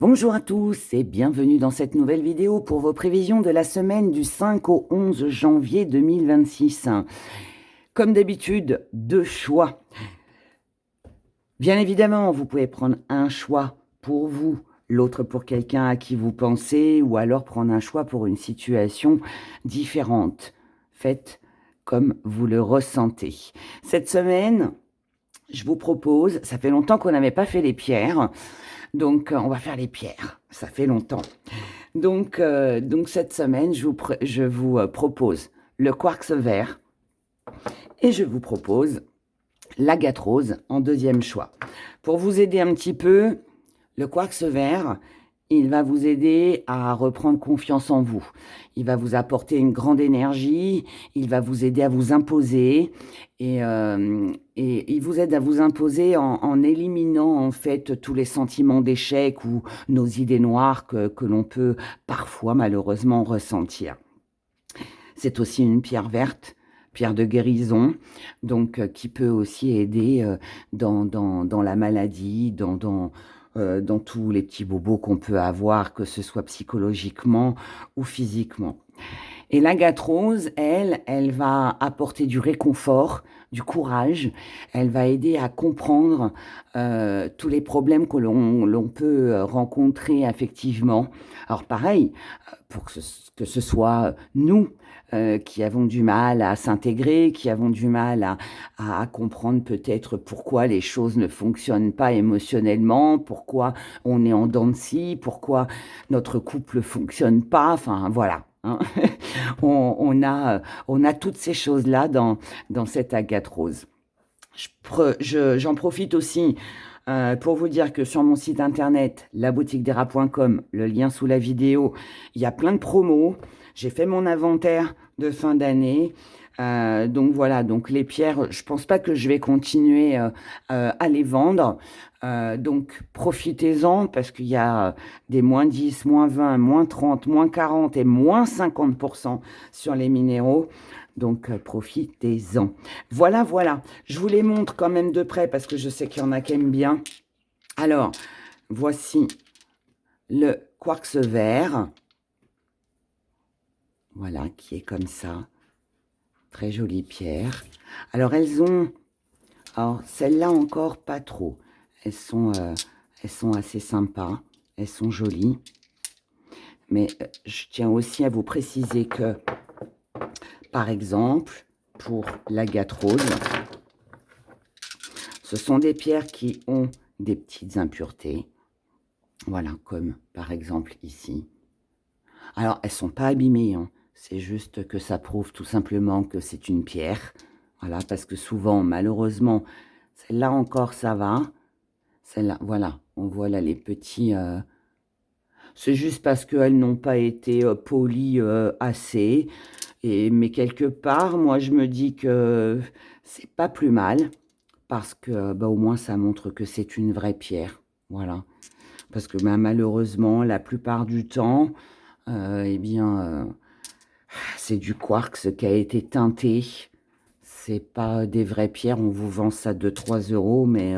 Bonjour à tous et bienvenue dans cette nouvelle vidéo pour vos prévisions de la semaine du 5 au 11 janvier 2026. Comme d'habitude, deux choix. Bien évidemment, vous pouvez prendre un choix pour vous, l'autre pour quelqu'un à qui vous pensez, ou alors prendre un choix pour une situation différente. Faites comme vous le ressentez. Cette semaine, je vous propose, ça fait longtemps qu'on n'avait pas fait les pierres, donc on va faire les pierres, ça fait longtemps. Donc cette semaine, je vous propose le quartz vert et je vous propose l'agate rose en deuxième choix. Pour vous aider un petit peu, le quartz vert, il va vous aider à reprendre confiance en vous. Il va vous apporter une grande énergie, il va vous aider à vous imposer et il vous aide à vous imposer en éliminant en fait tous les sentiments d'échec ou nos idées noires que l'on peut parfois malheureusement ressentir. C'est aussi une pierre verte, pierre de guérison, donc qui peut aussi aider dans la maladie, dans tous les petits bobos qu'on peut avoir, que ce soit psychologiquement ou physiquement. Et l'agate rose, elle va apporter du réconfort, du courage. Elle va aider à comprendre tous les problèmes que l'on peut rencontrer affectivement. Alors pareil, pour que ce soit nous qui avons du mal à s'intégrer, qui avons du mal à comprendre peut-être pourquoi les choses ne fonctionnent pas émotionnellement, pourquoi on est en dents de scie, pourquoi notre couple ne fonctionne pas, enfin voilà. Hein. On a toutes ces choses-là dans cette agate rose. J'en profite aussi pour vous dire que sur mon site internet, laboutiquedera.com, le lien sous la vidéo, il y a plein de promos. J'ai fait mon inventaire de fin d'année. Donc voilà, donc les pierres, je pense pas que je vais continuer à les vendre. Donc profitez-en parce qu'il y a des moins 10, moins 20, moins 30, moins 40 et moins 50% sur les minéraux. Donc profitez-en. Voilà, voilà. Je vous les montre quand même de près parce que je sais qu'il y en a qui aiment bien. Alors, voici le quartz vert. Voilà, qui est comme ça. Très jolie pierre. Alors, elles ont... Alors, celles-là encore, pas trop. Elles sont assez sympas. Elles sont jolies. Mais je tiens aussi à vous préciser que, par exemple, pour l'agate rose, ce sont des pierres qui ont des petites impuretés. Voilà, comme par exemple ici. Alors, elles ne sont pas abîmées, hein. C'est juste que ça prouve tout simplement que c'est une pierre. Voilà, parce que souvent, malheureusement, celle-là encore, ça va. Celle-là, voilà, on voit là les petits... C'est juste parce qu'elles n'ont pas été polies assez. Mais quelque part, moi, je me dis que c'est pas plus mal. Parce que, bah, au moins, ça montre que c'est une vraie pierre. Voilà. Parce que, bah, malheureusement, la plupart du temps, eh bien... c'est du quartz qui a été teinté. C'est pas des vraies pierres. On vous vend ça de 3 euros, mais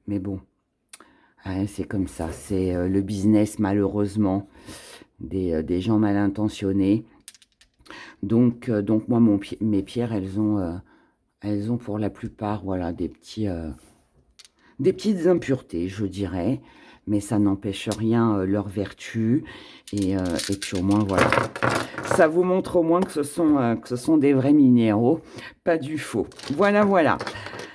bon, ouais, c'est comme ça. C'est le business, malheureusement, des gens mal intentionnés. Donc moi, mes pierres, elles ont pour la plupart, voilà, des petites impuretés, je dirais. Mais ça n'empêche rien leur vertu. Et puis au moins, voilà. Ça vous montre au moins que ce sont des vrais minéraux, pas du faux. Voilà, voilà.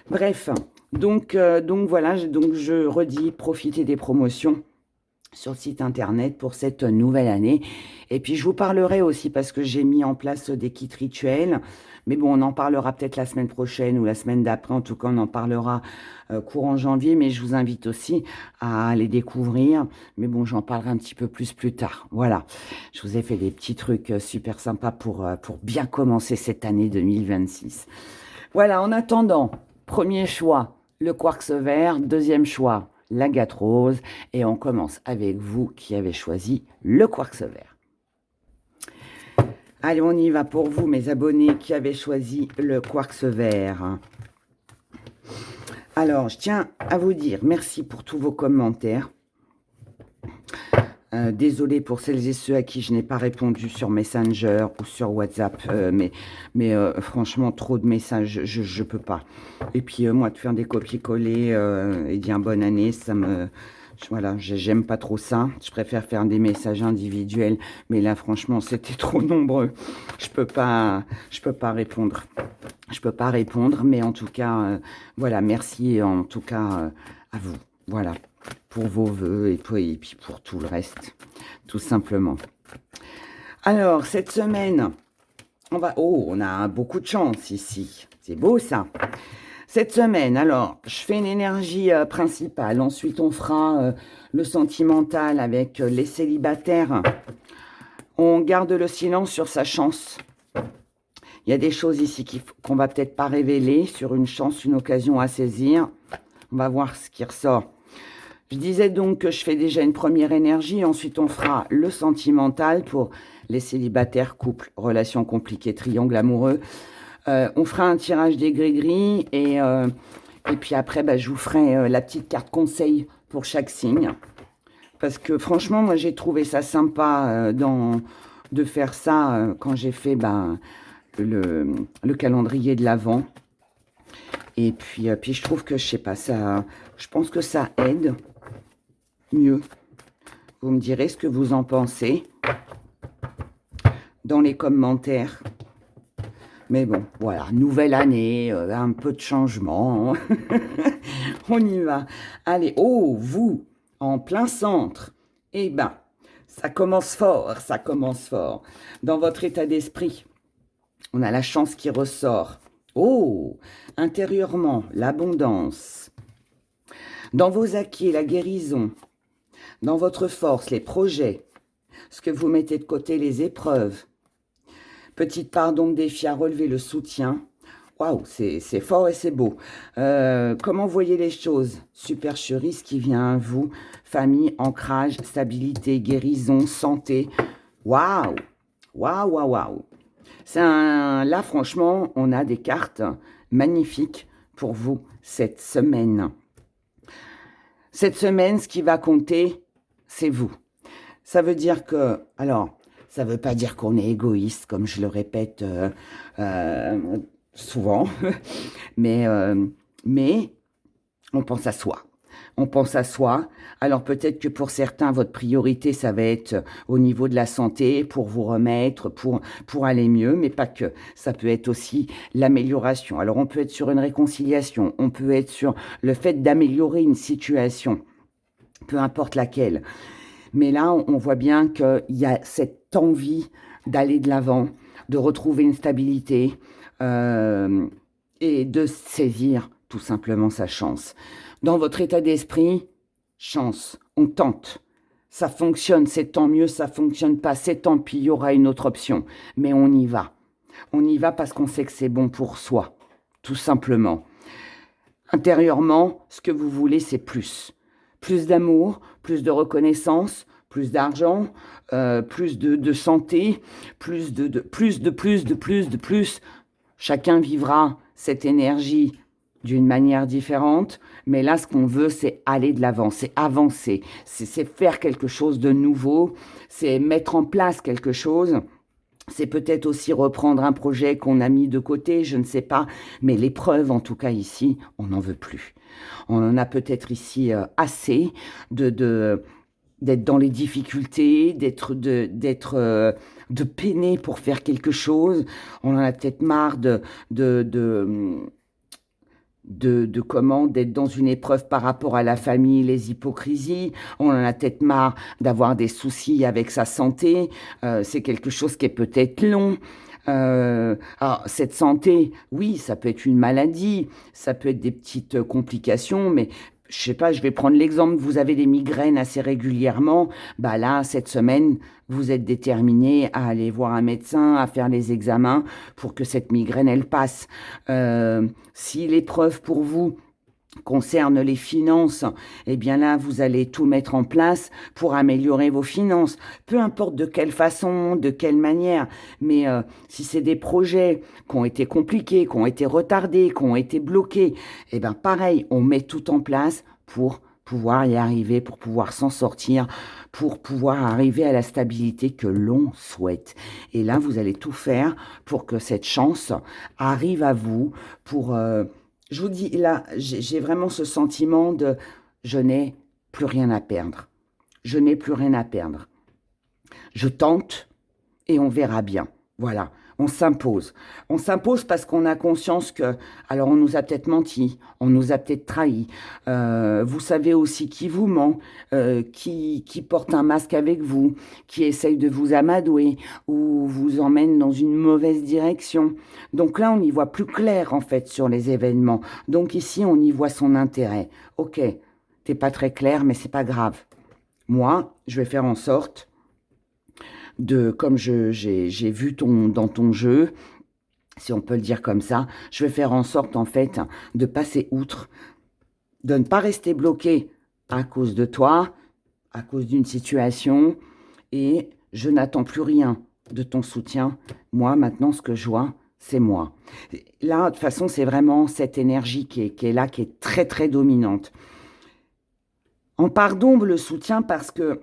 Bref, donc voilà, donc je redis, profitez des promotions sur le site internet pour cette nouvelle année. Et puis je vous parlerai aussi parce que j'ai mis en place des kits rituels. Mais bon, on en parlera peut-être la semaine prochaine ou la semaine d'après. En tout cas, on en parlera courant janvier. Mais je vous invite aussi à les découvrir. Mais bon, j'en parlerai un petit peu plus tard. Voilà, je vous ai fait des petits trucs super sympas pour bien commencer cette année 2026. Voilà, en attendant, premier choix, le quartz vert. Deuxième choix, l'agate rose. Et on commence avec vous qui avez choisi le quartz vert. Allez, on y va pour vous, mes abonnés qui avez choisi le quartz vert. Alors, je tiens à vous dire merci pour tous vos commentaires. Désolée pour celles et ceux à qui je n'ai pas répondu sur Messenger ou sur WhatsApp, franchement, trop de messages, je peux pas. Et puis, moi, de faire des copier-coller et dire bonne année, voilà, j'aime pas trop ça. Je préfère faire des messages individuels, mais là, franchement, c'était trop nombreux. Je peux pas répondre. Je peux pas répondre, mais en tout cas, voilà, merci en tout cas à vous. Voilà, pour vos vœux et puis pour tout le reste, tout simplement. Alors, cette semaine, on a beaucoup de chance ici. C'est beau ça. Cette semaine, alors, je fais une énergie principale. Ensuite, on fera le sentimental avec les célibataires. On garde le silence sur sa chance. Il y a des choses ici qu'on va peut-être pas révéler, sur une chance, une occasion à saisir. On va voir ce qui ressort. Je disais donc que je fais déjà une première énergie. Ensuite, on fera le sentimental pour les célibataires, couples, relations compliquées, triangles amoureux. On fera un tirage des gris-gris et puis après, je vous ferai la petite carte conseil pour chaque signe. Parce que franchement, moi, j'ai trouvé ça sympa de faire ça quand j'ai fait le calendrier de l'Avent. Et puis je trouve que, je sais pas, je pense que ça aide mieux. Vous me direz ce que vous en pensez dans les commentaires. Mais bon, voilà, nouvelle année, un peu de changement. On y va. Allez, vous, en plein centre. Eh ben, ça commence fort, ça commence fort. Dans votre état d'esprit, on a la chance qui ressort. Intérieurement, l'abondance. Dans vos acquis, la guérison. Dans votre force, les projets. Ce que vous mettez de côté, les épreuves. Petite part d'ombre défi à relever, le soutien. Waouh, c'est fort et c'est beau. Comment voyez les choses? Supercherie, ce qui vient à vous. Famille, ancrage, stabilité, guérison, santé. Waouh, waouh, waouh, waouh. Là, franchement, on a des cartes magnifiques pour vous cette semaine. Cette semaine, ce qui va compter, c'est vous. Ça veut dire que, alors, ça ne veut pas dire qu'on est égoïste, comme je le répète souvent, mais on pense à soi. On pense à soi. Alors peut-être que pour certains, votre priorité, ça va être au niveau de la santé, pour vous remettre, pour aller mieux, mais pas que. Ça peut être aussi l'amélioration. Alors on peut être sur une réconciliation, on peut être sur le fait d'améliorer une situation, peu importe laquelle. Mais là, on voit bien qu'il y a cette envie d'aller de l'avant, de retrouver une stabilité et de saisir tout simplement sa chance. Dans votre état d'esprit, chance, on tente. Ça fonctionne, c'est tant mieux, ça fonctionne pas, c'est tant pis, il y aura une autre option. Mais on y va. On y va parce qu'on sait que c'est bon pour soi, tout simplement. Intérieurement, ce que vous voulez, c'est plus. Plus d'amour, plus de reconnaissance, plus d'argent, plus de santé, plus. Chacun vivra cette énergie d'une manière différente, mais là, ce qu'on veut, c'est aller de l'avant, c'est avancer, c'est faire quelque chose de nouveau, c'est mettre en place quelque chose. C'est peut-être aussi reprendre un projet qu'on a mis de côté, je ne sais pas. Mais l'épreuve, en tout cas ici, on n'en veut plus. On en a peut-être ici assez d'être dans les difficultés, de peiner pour faire quelque chose. On en a peut-être marre d'être dans une épreuve par rapport à la famille, les hypocrisies. On en a peut-être marre d'avoir des soucis avec sa santé. C'est quelque chose qui est peut-être long. Alors, cette santé, oui, ça peut être une maladie, ça peut être des petites complications, mais je sais pas, je vais prendre l'exemple, vous avez des migraines assez régulièrement, là, cette semaine, vous êtes déterminé à aller voir un médecin, à faire les examens pour que cette migraine, elle passe. Si l'épreuve pour vous concerne les finances, eh bien là, vous allez tout mettre en place pour améliorer vos finances. Peu importe de quelle façon, de quelle manière, mais si c'est des projets qui ont été compliqués, qui ont été retardés, qui ont été bloqués, eh bien pareil, on met tout en place pour pouvoir y arriver, pour pouvoir s'en sortir, pour pouvoir arriver à la stabilité que l'on souhaite. Et là, vous allez tout faire pour que cette chance arrive à vous, pour... je vous dis, là, j'ai vraiment ce sentiment de je n'ai plus rien à perdre. Je n'ai plus rien à perdre. Je tente et on verra bien. Voilà, on s'impose. On s'impose parce qu'on a conscience que, alors on nous a peut-être menti, on nous a peut-être trahi. Vous savez aussi qui vous ment, qui porte un masque avec vous, qui essaye de vous amadouer ou vous emmène dans une mauvaise direction. Donc là, on y voit plus clair en fait sur les événements. Donc ici, on y voit son intérêt. Ok, t'es pas très clair, mais c'est pas grave. Moi, je vais faire en sorte comme j'ai vu dans ton jeu, si on peut le dire comme ça, je vais faire en sorte en fait de passer outre, de ne pas rester bloqué à cause de toi, à cause d'une situation, et je n'attends plus rien de ton soutien. Moi, maintenant, ce que je vois, c'est moi. Là, de toute façon, c'est vraiment cette énergie qui est là, qui est très, très dominante. En part d'ombre, le soutien, parce que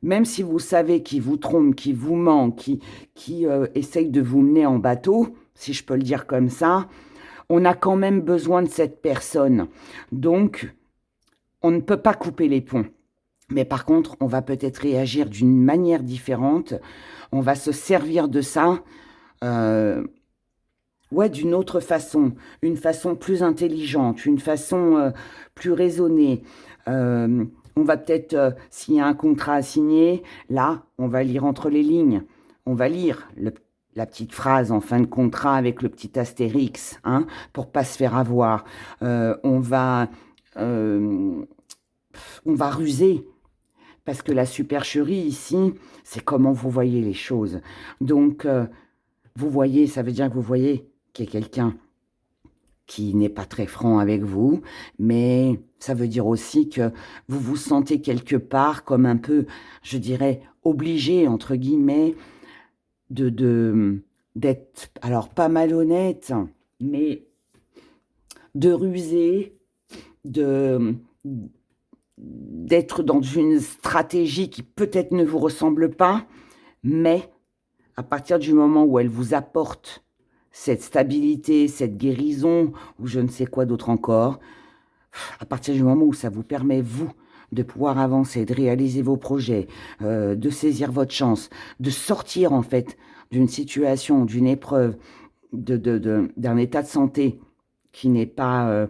même si vous savez qui vous trompe, qui vous ment, qui essaye de vous mener en bateau, si je peux le dire comme ça, on a quand même besoin de cette personne. Donc, on ne peut pas couper les ponts. Mais par contre, on va peut-être réagir d'une manière différente. On va se servir de ça, d'une autre façon. Une façon plus intelligente, une façon plus raisonnée. On va peut-être, s'il y a un contrat à signer, là, on va lire entre les lignes. On va lire la petite phrase en fin de contrat avec le petit astérix, hein, pour pas se faire avoir. On va ruser. Parce que la supercherie ici, c'est comment vous voyez les choses. Donc, vous voyez, ça veut dire que vous voyez qu'il y a quelqu'un qui n'est pas très franc avec vous, mais ça veut dire aussi que vous vous sentez quelque part comme un peu, je dirais, obligé, entre guillemets, d'être, alors pas malhonnête, mais de ruser, d'être dans une stratégie qui peut-être ne vous ressemble pas, mais à partir du moment où elle vous apporte cette stabilité, cette guérison, ou je ne sais quoi d'autre encore, à partir du moment où ça vous permet, vous, de pouvoir avancer, de réaliser vos projets, de saisir votre chance, de sortir en fait d'une situation, d'une épreuve, d'un état de santé qui n'est pas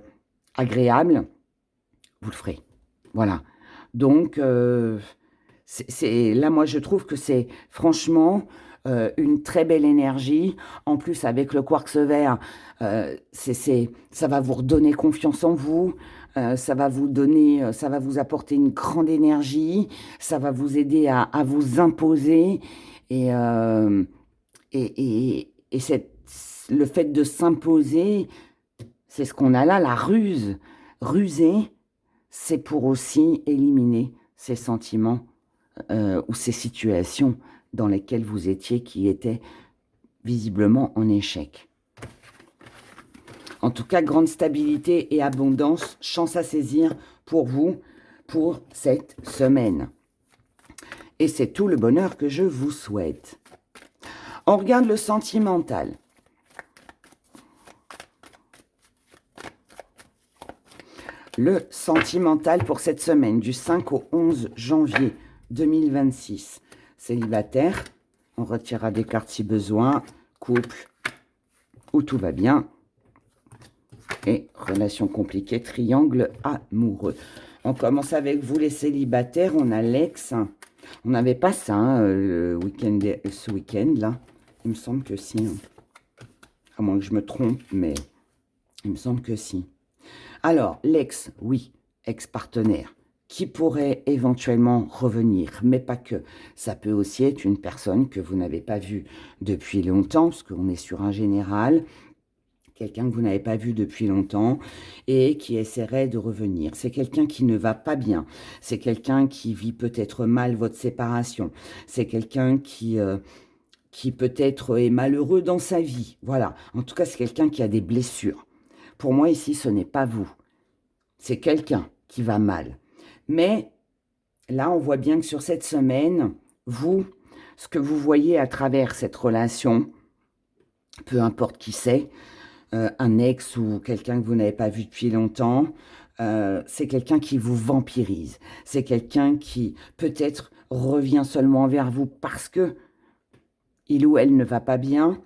agréable, vous le ferez. Voilà. Donc, là, moi, je trouve que c'est franchement une très belle énergie. En plus, avec le quartz vert, ça va vous redonner confiance en vous. Ça va vous apporter une grande énergie. Ça va vous aider à vous imposer. Et, le fait de s'imposer, c'est ce qu'on a là, la ruse. Ruser, c'est pour aussi éliminer ces sentiments ou ces situations dans lesquelles vous étiez qui étaient visiblement en échec. En tout cas, grande stabilité et abondance, chance à saisir pour vous pour cette semaine. Et c'est tout le bonheur que je vous souhaite. On regarde le sentimental. Le sentimental pour cette semaine, du 5 au 11 janvier 2026. Célibataire, on retirera des cartes si besoin. Couple, où tout va bien. Et relation compliquée, triangle amoureux. On commence avec vous les célibataires. On a l'ex. On n'avait pas ça ce week-end là. Il me semble que si. À moins que je me trompe, mais il me semble que si. Alors, l'ex, oui, ex-partenaire, qui pourrait éventuellement revenir, mais pas que. Ça peut aussi être une personne que vous n'avez pas vue depuis longtemps, parce qu'on est sur un général, quelqu'un que vous n'avez pas vu depuis longtemps et qui essaierait de revenir. C'est quelqu'un qui ne va pas bien. C'est quelqu'un qui vit peut-être mal votre séparation. C'est quelqu'un qui peut-être est malheureux dans sa vie. Voilà. En tout cas, c'est quelqu'un qui a des blessures. Pour moi, ici, ce n'est pas vous. C'est quelqu'un qui va mal. Mais là, on voit bien que sur cette semaine, vous, ce que vous voyez à travers cette relation, peu importe qui c'est, un ex ou quelqu'un que vous n'avez pas vu depuis longtemps, c'est quelqu'un qui vous vampirise. C'est quelqu'un qui peut-être revient seulement vers vous parce que il ou elle ne va pas bien,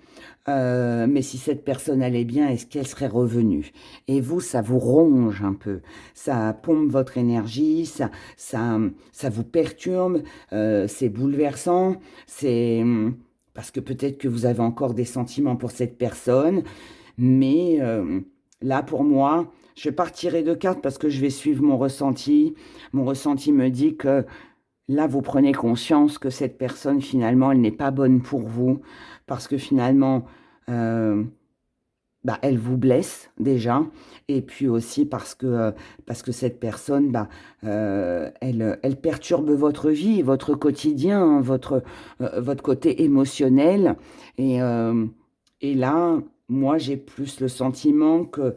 mais si cette personne allait bien, est-ce qu'elle serait revenue? Et vous, ça vous ronge un peu, ça pompe votre énergie, ça vous perturbe, c'est bouleversant, c'est parce que peut-être que vous avez encore des sentiments pour cette personne, mais là, pour moi, je vais pas retirer de cartes parce que je vais suivre mon ressenti. Mon ressenti me dit que là, vous prenez conscience que cette personne, finalement, elle n'est pas bonne pour vous parce que finalement, euh, bah, elle vous blesse déjà, et puis aussi parce que cette personne, bah, elle perturbe votre vie, votre quotidien, hein, votre côté émotionnel. Et, euh, et là, moi, j'ai plus le sentiment que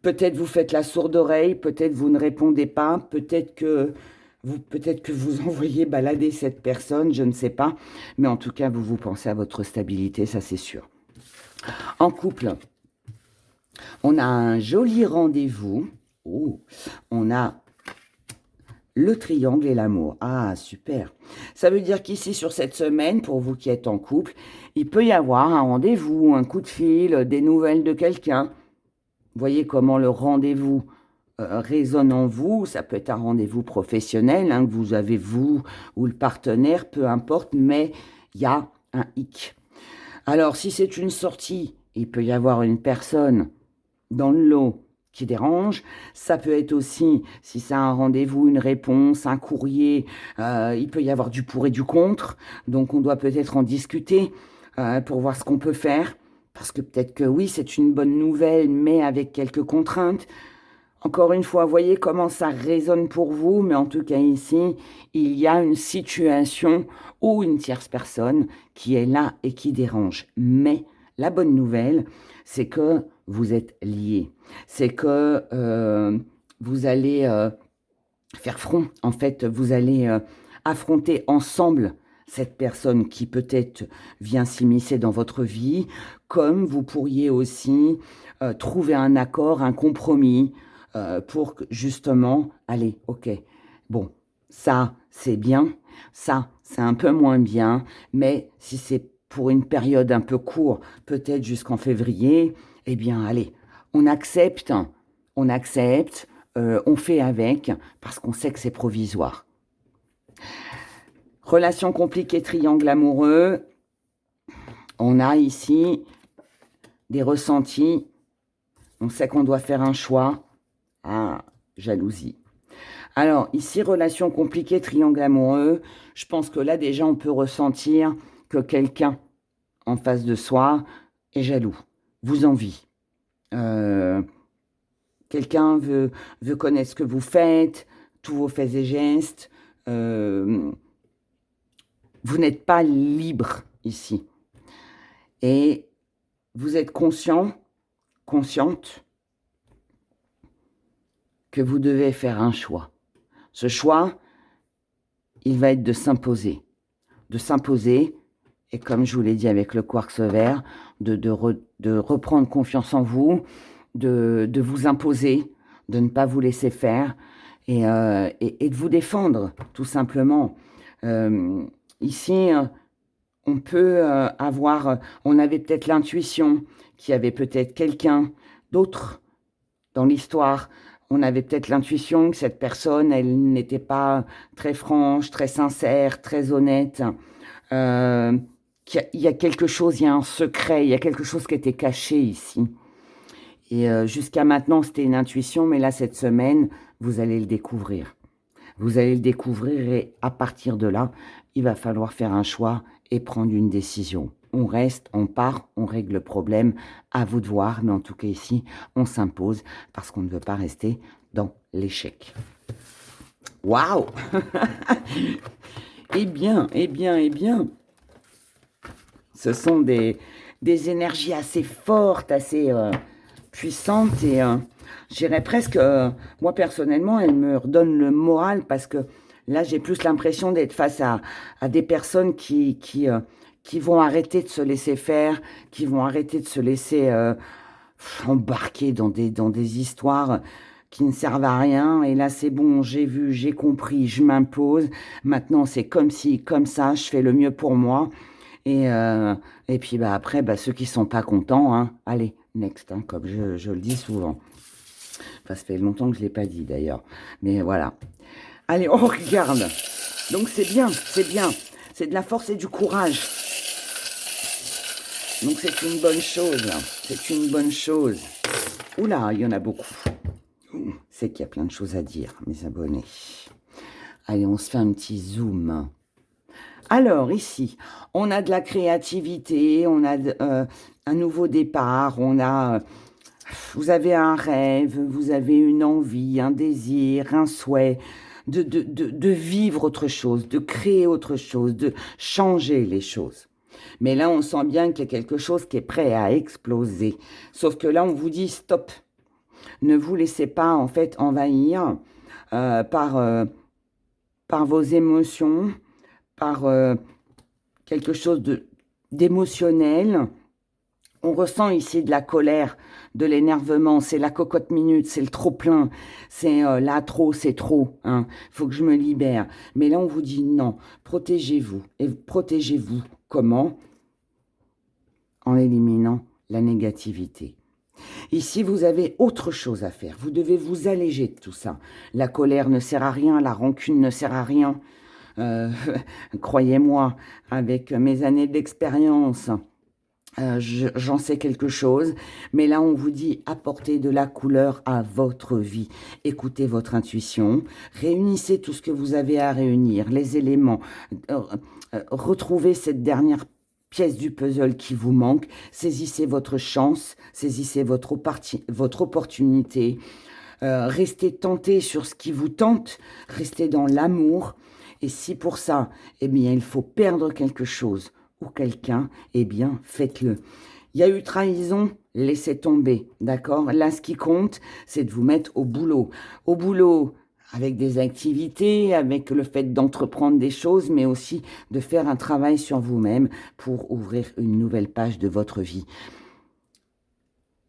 peut-être vous faites la sourde oreille, peut-être vous ne répondez pas, peut-être que vous envoyez balader cette personne, je ne sais pas. Mais en tout cas, vous pensez à votre stabilité, ça c'est sûr. En couple, on a un joli rendez-vous. Oh, on a le triangle et l'amour. Ah, super. Ça veut dire qu'ici, sur cette semaine, pour vous qui êtes en couple, il peut y avoir un rendez-vous, un coup de fil, des nouvelles de quelqu'un. Voyez comment le rendez-vous résonne en vous. Ça peut être un rendez-vous professionnel, hein, que vous avez vous ou le partenaire, peu importe, mais il y a un hic. Alors, si c'est une sortie, il peut y avoir une personne dans le lot qui dérange. Ça peut être aussi, si c'est un rendez-vous, une réponse, un courrier, il peut y avoir du pour et du contre. Donc, on doit peut-être en discuter pour voir ce qu'on peut faire. Parce que peut-être que oui, c'est une bonne nouvelle, mais avec quelques contraintes. Encore une fois, voyez comment ça résonne pour vous, mais en tout cas ici, il y a une situation ou une tierce personne qui est là et qui dérange. Mais la bonne nouvelle, c'est que vous êtes liés. C'est que vous allez faire front. En fait, vous allez affronter ensemble cette personne qui peut-être vient s'immiscer dans votre vie, comme vous pourriez aussi trouver un accord, un compromis pour justement, allez, ok, bon, ça c'est bien, ça c'est un peu moins bien, mais si c'est pour une période un peu courte, peut-être jusqu'en février, eh bien allez, on accepte, on fait avec, parce qu'on sait que c'est provisoire. Relation compliquée, triangle amoureux. On a ici des ressentis. On sait qu'on doit faire un choix. Ah, jalousie. Alors, ici, relation compliquée, triangle amoureux. Je pense que là, déjà, on peut ressentir que quelqu'un en face de soi est jaloux, vous envie. Quelqu'un veut connaître ce que vous faites, tous vos faits et gestes. Vous n'êtes pas libre ici. Et vous êtes consciente que vous devez faire un choix. Ce choix, il va être de s'imposer. De s'imposer, et comme je vous l'ai dit avec le quartz vert, de reprendre confiance en vous, de vous imposer, de ne pas vous laisser faire, et de vous défendre, tout simplement. Ici, on peut on avait peut-être l'intuition qu'il y avait peut-être quelqu'un d'autre dans l'histoire. On avait peut-être l'intuition que cette personne, elle n'était pas très franche, très sincère, très honnête. Il y a quelque chose, il y a un secret, il y a quelque chose qui était caché ici. Et jusqu'à maintenant, c'était une intuition, mais là, cette semaine, vous allez le découvrir. Vous allez le découvrir et à partir de là, il va falloir faire un choix et prendre une décision. On reste, on part, on règle le problème, à vous de voir, mais en tout cas ici, on s'impose parce qu'on ne veut pas rester dans l'échec. Waouh! Eh bien, eh bien, eh bien, ce sont des énergies assez fortes, assez puissante et je dirais presque, moi personnellement, elle me redonne le moral parce que là, j'ai plus l'impression d'être face à des personnes qui vont arrêter de se laisser faire, qui vont arrêter de se laisser embarquer dans des histoires qui ne servent à rien. Et là, c'est bon, j'ai vu, j'ai compris, je m'impose. Maintenant, c'est comme ci, comme ça, je fais le mieux pour moi. Et, euh, et puis bah, après, bah, ceux qui sont pas contents, hein, allez, next, hein, comme je le dis souvent. Enfin, ça fait longtemps que je ne l'ai pas dit d'ailleurs. Mais voilà. Allez, on regarde. Donc c'est bien, c'est bien. C'est de la force et du courage. Donc c'est une bonne chose. C'est une bonne chose. Oula, il y en a beaucoup. C'est qu'il y a plein de choses à dire, mes abonnés. Allez, on se fait un petit zoom. Alors, ici, on a de la créativité, on a un nouveau départ, on a... vous avez un rêve, vous avez une envie, un désir, un souhait de vivre autre chose, de créer autre chose, de changer les choses. Mais là, on sent bien qu'il y a quelque chose qui est prêt à exploser. Sauf que là, on vous dit stop. Ne vous laissez pas, en fait, envahir par vos émotions, par quelque chose d'émotionnel. On ressent ici de la colère, de l'énervement, c'est la cocotte minute, c'est le trop-plein, c'est là trop, c'est trop, hein. Faut que je me libère. Mais là, on vous dit non, protégez-vous. Et protégez-vous comment? En éliminant la négativité. Ici, vous avez autre chose à faire. Vous devez vous alléger de tout ça. La colère ne sert à rien, la rancune ne sert à rien. Croyez-moi, avec mes années d'expérience, j'en sais quelque chose, mais là on vous dit apportez de la couleur à votre vie, écoutez votre intuition, réunissez tout ce que vous avez à réunir, les éléments, retrouvez cette dernière pièce du puzzle qui vous manque, saisissez votre chance, saisissez votre opportunité, restez tenté sur ce qui vous tente, restez dans l'amour, et si pour ça, eh bien, il faut perdre quelque chose ou quelqu'un, eh bien, faites-le. Il y a eu trahison, laissez tomber, d'accord? Là, ce qui compte, c'est de vous mettre au boulot. Au boulot, avec des activités, avec le fait d'entreprendre des choses, mais aussi de faire un travail sur vous-même pour ouvrir une nouvelle page de votre vie.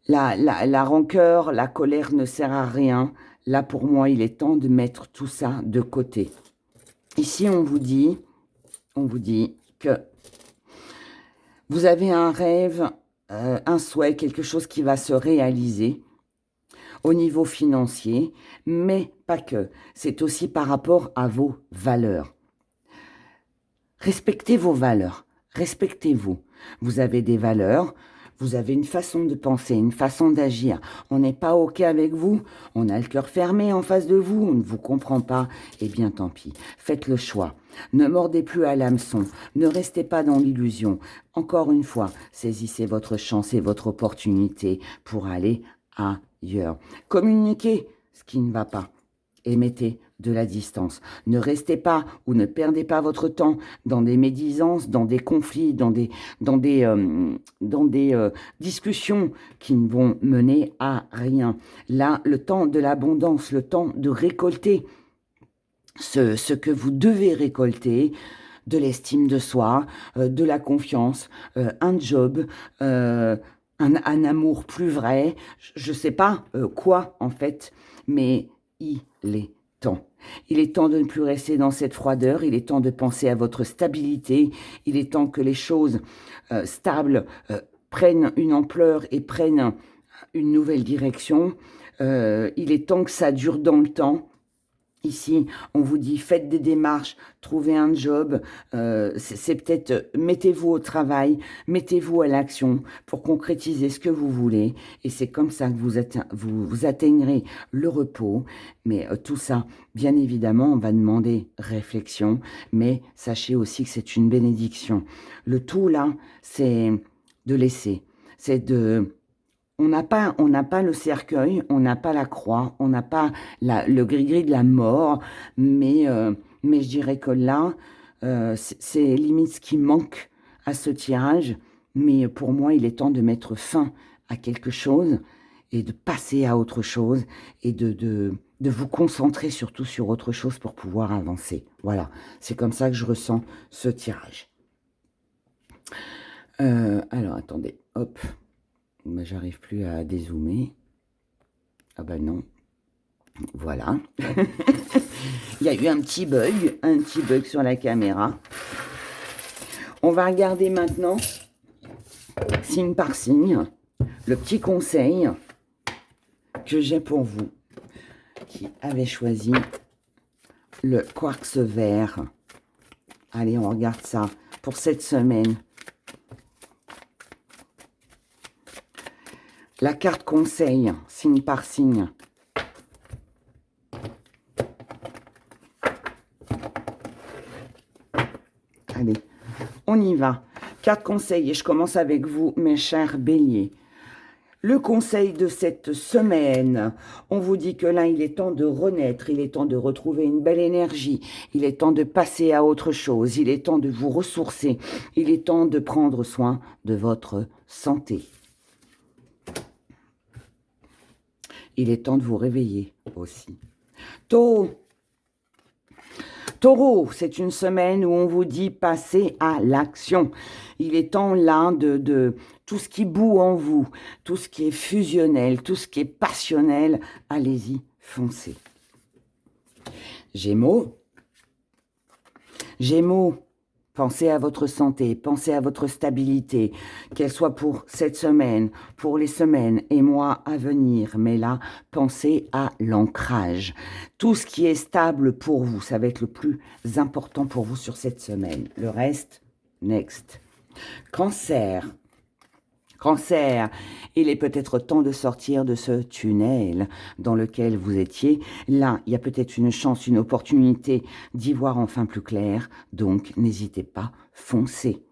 La rancœur, la colère ne sert à rien. Là, pour moi, il est temps de mettre tout ça de côté. Ici, on vous dit que vous avez un rêve, un souhait, quelque chose qui va se réaliser au niveau financier, mais pas que. C'est aussi par rapport à vos valeurs. Respectez vos valeurs, respectez-vous. Vous avez des valeurs, vous avez une façon de penser, une façon d'agir. On n'est pas OK avec vous, on a le cœur fermé en face de vous, on ne vous comprend pas. Eh bien, tant pis, faites le choix. Ne mordez plus à l'hameçon, ne restez pas dans l'illusion. Encore une fois, saisissez votre chance et votre opportunité pour aller ailleurs. Communiquez ce qui ne va pas et mettez de la distance. Ne restez pas ou ne perdez pas votre temps dans des médisances, dans des conflits, dans des discussions qui ne vont mener à rien. Là, le temps de l'abondance, le temps de récolter ce que vous devez récolter, de l'estime de soi, de la confiance, un job, un amour plus vrai, je ne sais pas quoi en fait, mais il est temps. Il est temps de ne plus rester dans cette froideur, il est temps de penser à votre stabilité, il est temps que les choses stables prennent une ampleur et prennent une nouvelle direction. Il est temps que ça dure dans le temps. Ici, on vous dit faites des démarches, trouvez un job, c'est peut-être mettez-vous au travail, mettez-vous à l'action pour concrétiser ce que vous voulez et c'est comme ça que vous atteignerez le repos. Mais tout ça, bien évidemment, on va demander réflexion, mais sachez aussi que c'est une bénédiction. Le tout là, c'est de laisser, c'est de... On n'a pas le cercueil, on n'a pas la croix, on n'a pas le gris-gris de la mort, mais je dirais que là, c'est limite ce qui manque à ce tirage. Mais pour moi, il est temps de mettre fin à quelque chose et de passer à autre chose et de vous concentrer surtout sur autre chose pour pouvoir avancer. Voilà, c'est comme ça que je ressens ce tirage. Alors, attendez, hop, j'arrive plus à dézoomer. Ah ben non, voilà. Il y a eu un petit bug sur la caméra. On va regarder maintenant, signe par signe, le petit conseil que j'ai pour vous, qui avez choisi le quartz vert. Allez, on regarde ça pour cette semaine. La carte conseil, signe par signe. Allez, on y va. Carte conseil, et je commence avec vous, mes chers béliers. Le conseil de cette semaine, on vous dit que là, il est temps de renaître, il est temps de retrouver une belle énergie, il est temps de passer à autre chose, il est temps de vous ressourcer, il est temps de prendre soin de votre santé. Il est temps de vous réveiller aussi. Taureau, c'est une semaine où on vous dit passez à l'action. Il est temps là de tout ce qui bout en vous, tout ce qui est fusionnel, tout ce qui est passionnel, allez-y, foncez. Gémeaux, pensez à votre santé, pensez à votre stabilité, qu'elle soit pour cette semaine, pour les semaines et mois à venir. Mais là, pensez à l'ancrage. Tout ce qui est stable pour vous, ça va être le plus important pour vous sur cette semaine. Le reste, next. Cancer, il est peut-être temps de sortir de ce tunnel dans lequel vous étiez. Là, il y a peut-être une chance, une opportunité d'y voir enfin plus clair. Donc, n'hésitez pas, foncez.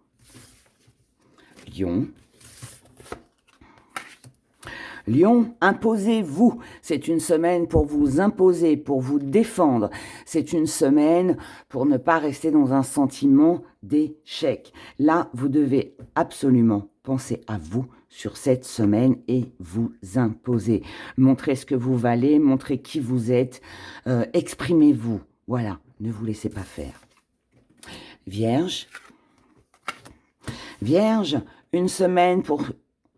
Lion, imposez-vous. C'est une semaine pour vous imposer, pour vous défendre. C'est une semaine pour ne pas rester dans un sentiment d'échec. Là, vous devez absolument penser à vous sur cette semaine et vous imposer. Montrez ce que vous valez, montrez qui vous êtes, exprimez-vous. Voilà, ne vous laissez pas faire. Vierge, une semaine pour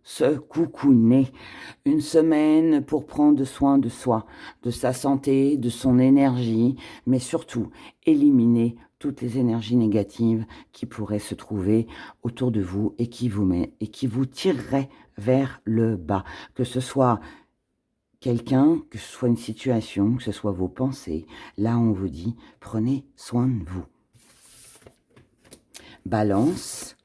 se coucouner, une semaine pour prendre soin de soi, de sa santé, de son énergie, mais surtout éliminer toutes les énergies négatives qui pourraient se trouver autour de vous et qui vous tireraient vers le bas, que ce soit quelqu'un, que ce soit une situation, que ce soit vos pensées. Là, on vous dit, prenez soin de vous. Balance,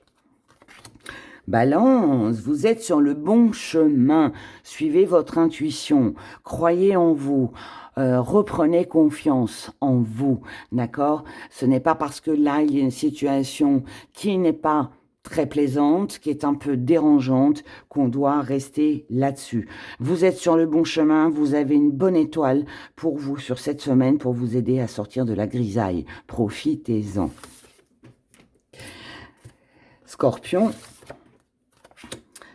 vous êtes sur le bon chemin, suivez votre intuition, croyez en vous, reprenez confiance en vous, d'accord? Ce n'est pas parce que là, il y a une situation qui n'est pas très plaisante, qui est un peu dérangeante, qu'on doit rester là-dessus. Vous êtes sur le bon chemin, vous avez une bonne étoile pour vous sur cette semaine, pour vous aider à sortir de la grisaille. Profitez-en.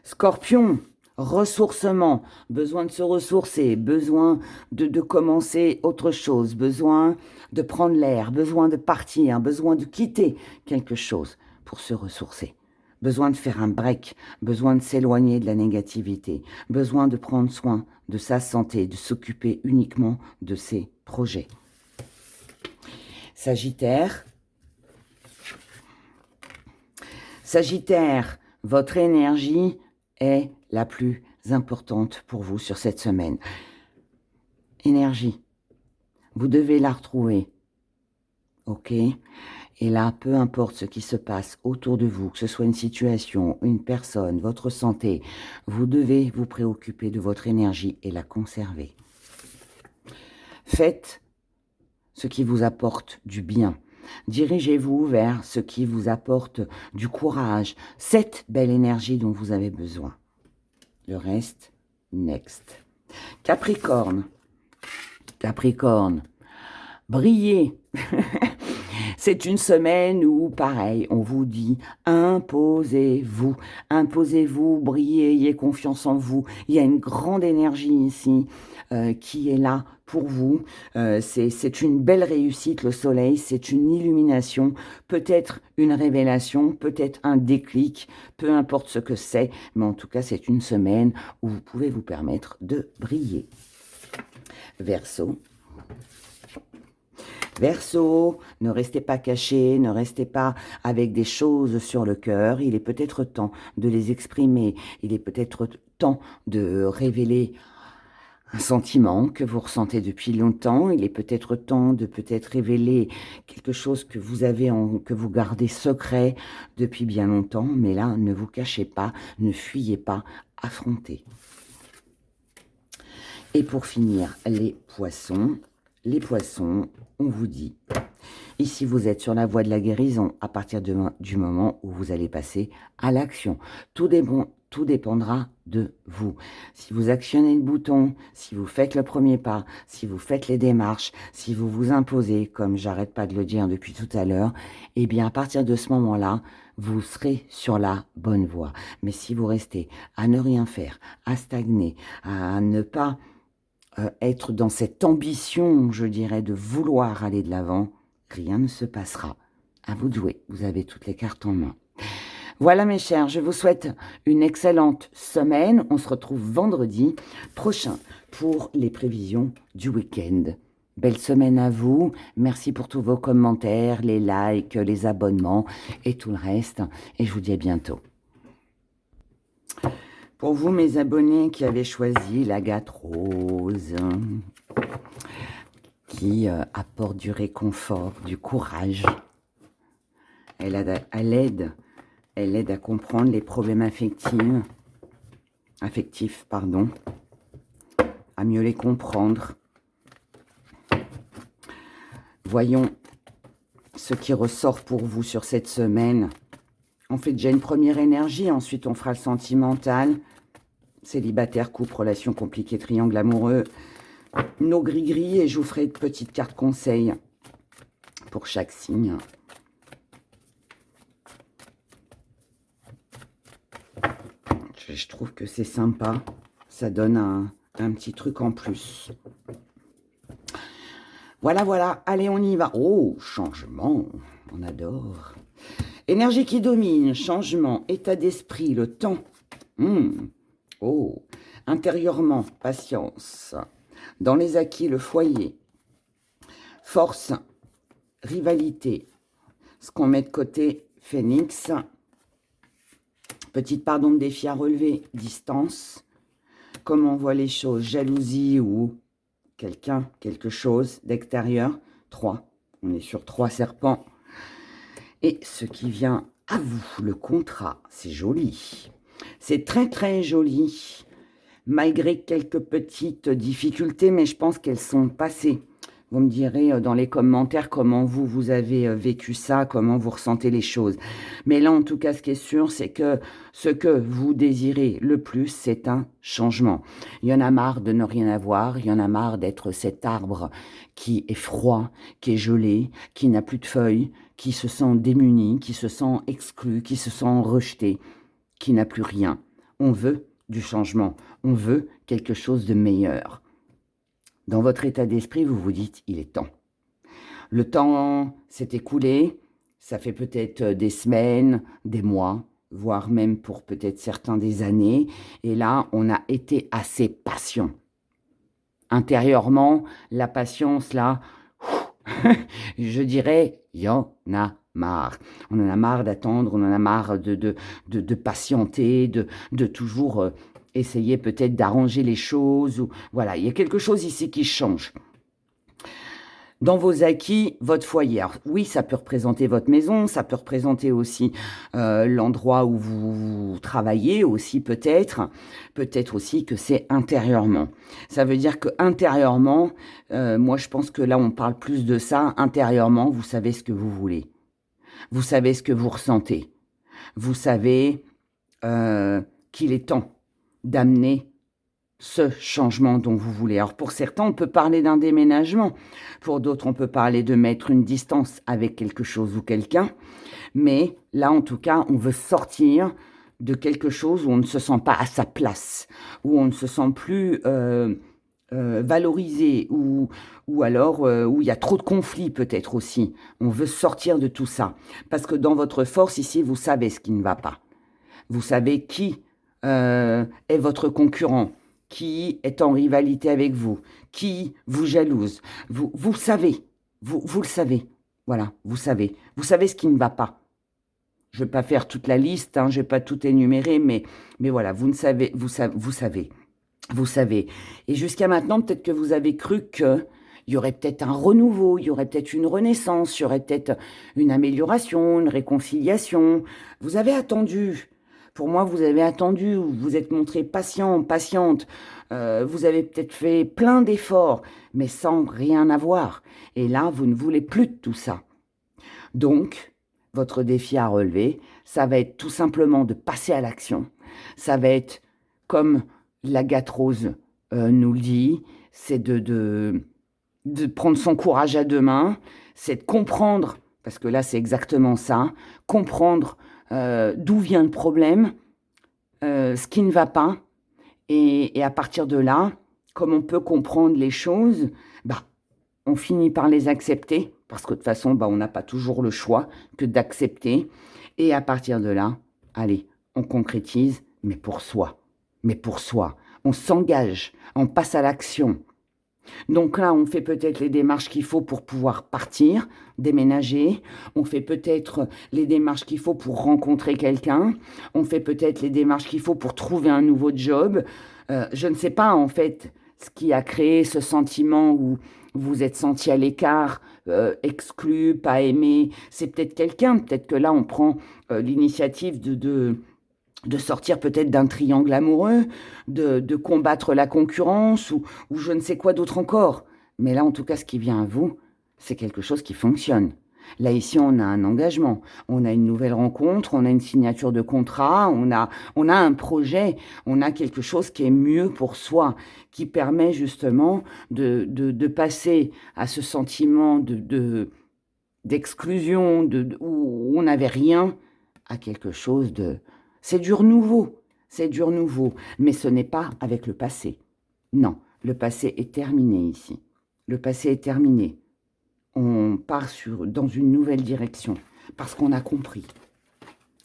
Scorpion, ressourcement, besoin de se ressourcer, besoin de commencer autre chose, besoin de prendre l'air, besoin de partir, besoin de quitter quelque chose pour se ressourcer, besoin de faire un break, besoin de s'éloigner de la négativité, besoin de prendre soin de sa santé, de s'occuper uniquement de ses projets. Sagittaire, votre énergie est la plus importante pour vous sur cette semaine. Énergie, vous devez la retrouver, ok? Et là, peu importe ce qui se passe autour de vous, que ce soit une situation, une personne, votre santé, vous devez vous préoccuper de votre énergie et la conserver. Faites ce qui vous apporte du bien. Dirigez-vous vers ce qui vous apporte du courage, cette belle énergie dont vous avez besoin. Le reste, next. Capricorne, brillez. C'est une semaine où, pareil, on vous dit imposez-vous, imposez-vous, brillez, ayez confiance en vous. Il y a une grande énergie ici qui est là pour vous. C'est une belle réussite, le soleil, c'est une illumination, peut-être une révélation, peut-être un déclic, peu importe ce que c'est, mais en tout cas, c'est une semaine où vous pouvez vous permettre de briller. Verseau. Verseau, ne restez pas caché, ne restez pas avec des choses sur le cœur. Il est peut-être temps de les exprimer. Il est peut-être temps de révéler un sentiment que vous ressentez depuis longtemps. Il est peut-être temps de révéler quelque chose que vous avez que vous gardez secret depuis bien longtemps. Mais là, ne vous cachez pas, ne fuyez pas, affrontez. Et pour finir, les poissons. Les poissons, on vous dit, ici vous êtes sur la voie de la guérison à partir du moment où vous allez passer à l'action. Tout dépendra de vous. Si vous actionnez le bouton, si vous faites le premier pas, si vous faites les démarches, si vous vous imposez, comme j'arrête pas de le dire depuis tout à l'heure, eh bien à partir de ce moment-là, vous serez sur la bonne voie. Mais si vous restez à ne rien faire, à stagner, à ne pas être dans cette ambition, je dirais, de vouloir aller de l'avant, rien ne se passera. À vous de jouer, vous avez toutes les cartes en main. Voilà mes chers, je vous souhaite une excellente semaine. On se retrouve vendredi prochain pour les prévisions du week-end. Belle semaine à vous. Merci pour tous vos commentaires, les likes, les abonnements et tout le reste. Et je vous dis à bientôt. Pour vous, mes abonnés qui avaient choisi l'agate rose, qui apporte du réconfort, du courage, elle aide à comprendre les problèmes affectifs, à mieux les comprendre. Voyons ce qui ressort pour vous sur cette semaine. On fait déjà une première énergie, ensuite on fera le sentimental, célibataire, couple, relation compliquée, triangle amoureux, nos gris-gris, et je vous ferai une petite carte conseil pour chaque signe. Je trouve que c'est sympa, ça donne un petit truc en plus. Voilà, allez on y va. Oh, changement, on adore. Énergie qui domine, changement, état d'esprit, le temps. Oh, intérieurement, patience. Dans les acquis, le foyer. Force, rivalité. Ce qu'on met de côté, phénix. Petite part de défi à relever, distance. Comment on voit les choses, jalousie ou quelqu'un, quelque chose d'extérieur. 3, on est sur 3 serpents. Et ce qui vient à vous, le contrat, c'est joli. C'est très très joli, malgré quelques petites difficultés, mais je pense qu'elles sont passées. Vous me direz dans les commentaires comment vous avez vécu ça, comment vous ressentez les choses. Mais là, en tout cas, ce qui est sûr, c'est que ce que vous désirez le plus, c'est un changement. Il y en a marre de ne rien avoir, il y en a marre d'être cet arbre qui est froid, qui est gelé, qui n'a plus de feuilles, qui se sent démuni, qui se sent exclu, qui se sent rejeté, qui n'a plus rien. On veut du changement, on veut quelque chose de meilleur. Dans votre état d'esprit, vous vous dites, il est temps. Le temps s'est écoulé, ça fait peut-être des semaines, des mois, voire même pour peut-être certains des années. Et là, on a été assez patient. Intérieurement, la patience, là, je dirais, il y en a marre. On en a marre d'attendre, on en a marre de patienter, de toujours essayer peut-être d'arranger les choses. Ou, voilà, il y a quelque chose ici qui change. Dans vos acquis, votre foyer. Alors, oui, ça peut représenter votre maison, ça peut représenter aussi l'endroit où vous travaillez aussi peut-être aussi que c'est intérieurement. Ça veut dire que intérieurement, moi je pense que là on parle plus de ça, intérieurement, vous savez ce que vous voulez. Vous savez ce que vous ressentez. Vous savez qu'il est temps d'amener ce changement dont vous voulez. Alors pour certains, on peut parler d'un déménagement. Pour d'autres, on peut parler de mettre une distance avec quelque chose ou quelqu'un. Mais là, en tout cas, on veut sortir de quelque chose où on ne se sent pas à sa place, où on ne se sent plus valorisé, ou alors où il y a trop de conflits peut-être aussi. On veut sortir de tout ça. Parce que dans votre force ici, vous savez ce qui ne va pas. Vous savez qui est votre concurrent, qui est en rivalité avec vous, qui vous jalouse. Vous savez, vous le savez. Voilà, vous savez. Vous savez ce qui ne va pas. Je ne vais pas faire toute la liste, hein, je ne vais pas tout énumérer, mais voilà, vous savez. Vous savez. Et jusqu'à maintenant, peut-être que vous avez cru qu'il y aurait peut-être un renouveau, il y aurait peut-être une renaissance, il y aurait peut-être une amélioration, une réconciliation. Vous avez attendu. Pour moi, vous avez attendu, vous vous êtes montré patient, patiente. Vous avez peut-être fait plein d'efforts, mais sans rien avoir. Et là, vous ne voulez plus de tout ça. Donc, votre défi à relever, ça va être tout simplement de passer à l'action. Ça va être, comme l'Agathe Rose nous le dit, c'est de prendre son courage à deux mains, c'est de comprendre, parce que là c'est exactement ça, comprendre d'où vient le problème, ce qui ne va pas, et à partir de là, comme on peut comprendre les choses, bah, on finit par les accepter, parce que de toute façon, bah, on n'a pas toujours le choix que d'accepter. Et à partir de là, allez, on concrétise, mais pour soi. Mais pour soi. On s'engage, on passe à l'action. Donc là, on fait peut-être les démarches qu'il faut pour pouvoir partir, déménager. On fait peut-être les démarches qu'il faut pour rencontrer quelqu'un. On fait peut-être les démarches qu'il faut pour trouver un nouveau job. Je ne sais pas, en fait, ce qui a créé ce sentiment où vous vous êtes senti à l'écart, exclu, pas aimé. C'est peut-être quelqu'un. Peut-être que là, on prend l'initiative de sortir peut-être d'un triangle amoureux, de combattre la concurrence ou je ne sais quoi d'autre encore. Mais là, en tout cas, ce qui vient à vous, c'est quelque chose qui fonctionne. Là, ici, on a un engagement, on a une nouvelle rencontre, on a une signature de contrat, on a un projet, on a quelque chose qui est mieux pour soi, qui permet justement de passer à ce sentiment d'exclusion, où on n'avait rien, à quelque chose de... C'est du renouveau, mais ce n'est pas avec le passé. Non, le passé est terminé ici. Le passé est terminé. On part dans une nouvelle direction, parce qu'on a compris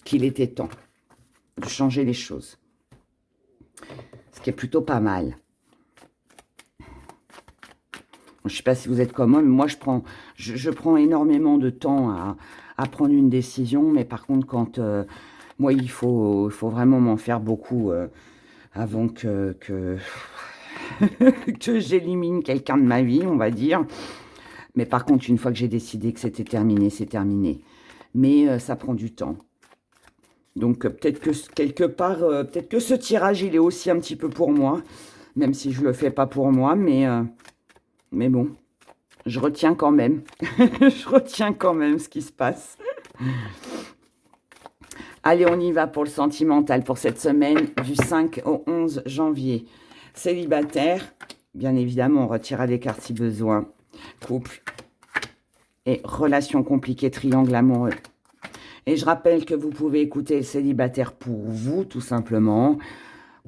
qu'il était temps de changer les choses. Ce qui est plutôt pas mal. Je ne sais pas si vous êtes comme moi, mais moi, je prends énormément de temps à prendre une décision, mais par contre, quand... moi, il faut vraiment m'en faire beaucoup avant que j'élimine quelqu'un de ma vie, on va dire. Mais par contre, une fois que j'ai décidé que c'était terminé, c'est terminé. Mais ça prend du temps. Donc peut-être que quelque part, peut-être que ce tirage, il est aussi un petit peu pour moi, même si je ne le fais pas pour moi, mais bon, je retiens quand même. Je retiens quand même ce qui se passe. Allez, on y va pour le sentimental pour cette semaine du 5 au 11 janvier. Célibataire, bien évidemment, on retirera des cartes si besoin. Couple et relation compliquée, triangle amoureux. Et je rappelle que vous pouvez écouter le célibataire pour vous, tout simplement.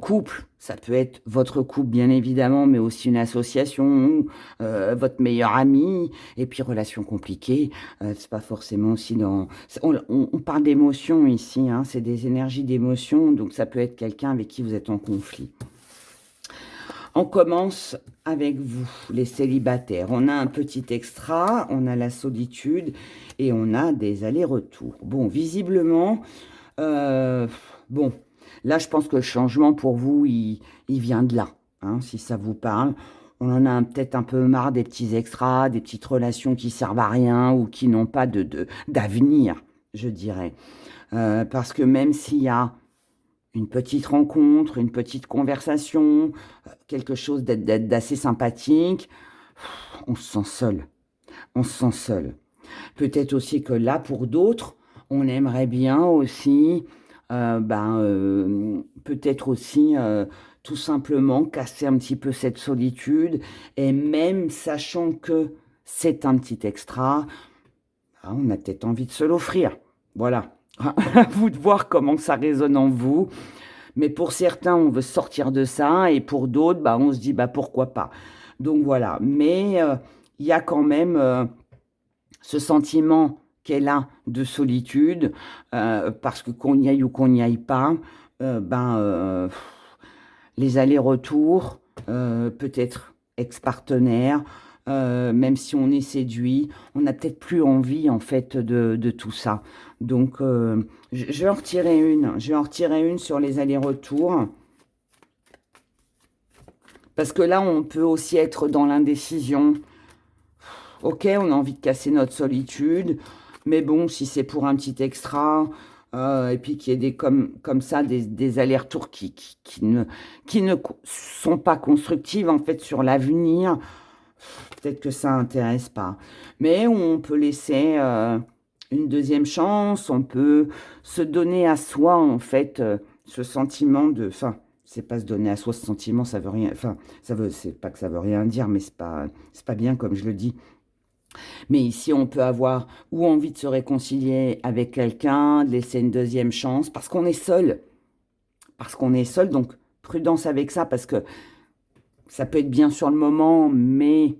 Couple, ça peut être votre couple, bien évidemment, mais aussi une association, votre meilleur ami. Et puis, relation compliquée, c'est pas forcément aussi dans... On parle d'émotions ici, hein, c'est des énergies d'émotions, donc ça peut être quelqu'un avec qui vous êtes en conflit. On commence avec vous, les célibataires. On a un petit extra, on a la solitude et on a des allers-retours. Bon, visiblement, bon... Là, je pense que le changement pour vous, il vient de là, hein, si ça vous parle. On en a peut-être un peu marre des petits extras, des petites relations qui servent à rien ou qui n'ont pas d'avenir, je dirais. Parce que même s'il y a une petite rencontre, une petite conversation, quelque chose d'assez sympathique, on se sent seul. On se sent seul. Peut-être aussi que là, pour d'autres, on aimerait bien aussi... peut-être aussi tout simplement casser un petit peu cette solitude, et même sachant que c'est un petit extra, on a peut-être envie de se l'offrir. Voilà. À vous de voir comment ça résonne en vous. Mais pour certains, on veut sortir de ça, et pour d'autres, on se dit pourquoi pas. Donc voilà. Mais il y a quand même ce sentiment qu'elle a de solitude, parce que qu'on y aille ou qu'on n'y aille pas, les allers-retours, peut-être ex-partenaire, même si on est séduit, on n'a peut-être plus envie en fait de tout ça. Donc je vais en retirer une. Je vais en retirer une sur les allers-retours. Parce que là, on peut aussi être dans l'indécision. Ok, on a envie de casser notre solitude, mais bon, si c'est pour un petit extra, et puis qu'il y ait comme ça des allers-retours qui ne sont pas constructives en fait sur l'avenir, peut-être que ça intéresse pas. Mais on peut laisser une deuxième chance, on peut se donner à soi en fait ce sentiment de, enfin, c'est pas se donner à soi ce sentiment, ça veut rien, enfin, c'est pas que ça veut rien dire, mais c'est pas bien comme je le dis. Mais ici, on peut avoir ou envie de se réconcilier avec quelqu'un, de laisser une deuxième chance, parce qu'on est seul. Parce qu'on est seul, donc prudence avec ça, parce que ça peut être bien sur le moment, mais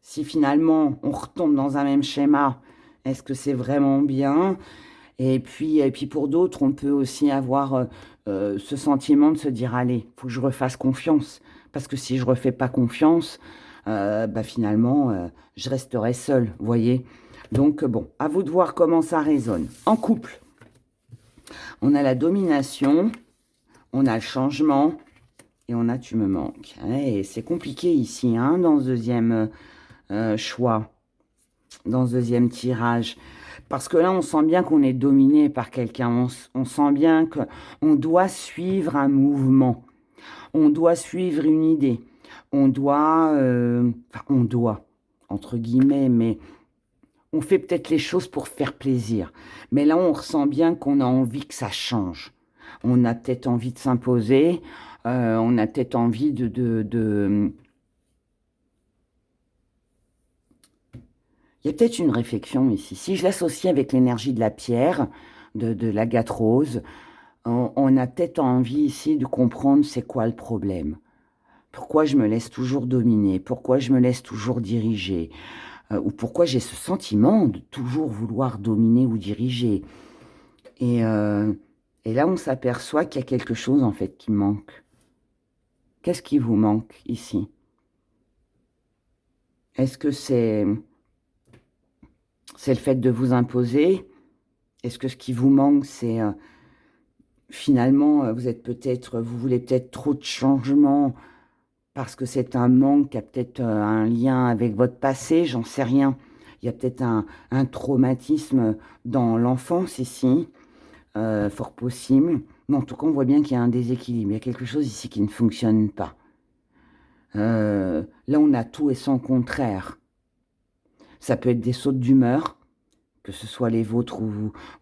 si finalement on retombe dans un même schéma, est-ce que c'est vraiment bien? Et puis pour d'autres, on peut aussi avoir ce sentiment de se dire, allez, il faut que je refasse confiance. Parce que si je ne refais pas confiance, finalement, je resterai seule, vous voyez. Donc, bon, à vous de voir comment ça résonne. En couple, on a la domination, on a le changement, et on a tu me manques. Et c'est compliqué ici, hein, dans ce deuxième choix, dans ce deuxième tirage. Parce que là, on sent bien qu'on est dominé par quelqu'un. On sent bien qu'on doit suivre un mouvement. On doit suivre une idée. On doit, entre guillemets, mais on fait peut-être les choses pour faire plaisir. Mais là, on ressent bien qu'on a envie que ça change. On a peut-être envie de s'imposer. On a peut-être envie de... Il y a peut-être une réflexion ici. Si je l'associe avec l'énergie de la pierre, de l'agate rose, on a peut-être envie ici de comprendre c'est quoi le problème. Pourquoi je me laisse toujours dominer? Pourquoi je me laisse toujours diriger? Ou pourquoi j'ai ce sentiment de toujours vouloir dominer ou diriger? Et là, on s'aperçoit qu'il y a quelque chose en fait qui manque. Qu'est-ce qui vous manque ici? Est-ce que c'est le fait de vous imposer? Est-ce que ce qui vous manque, c'est finalement, vous voulez peut-être trop de changements parce que c'est un manque qui a peut-être un lien avec votre passé, j'en sais rien. Il y a peut-être un traumatisme dans l'enfance ici, fort possible. Mais en tout cas, on voit bien qu'il y a un déséquilibre. Il y a quelque chose ici qui ne fonctionne pas. Là, on a tout et son contraire. Ça peut être des sautes d'humeur, que ce soit les vôtres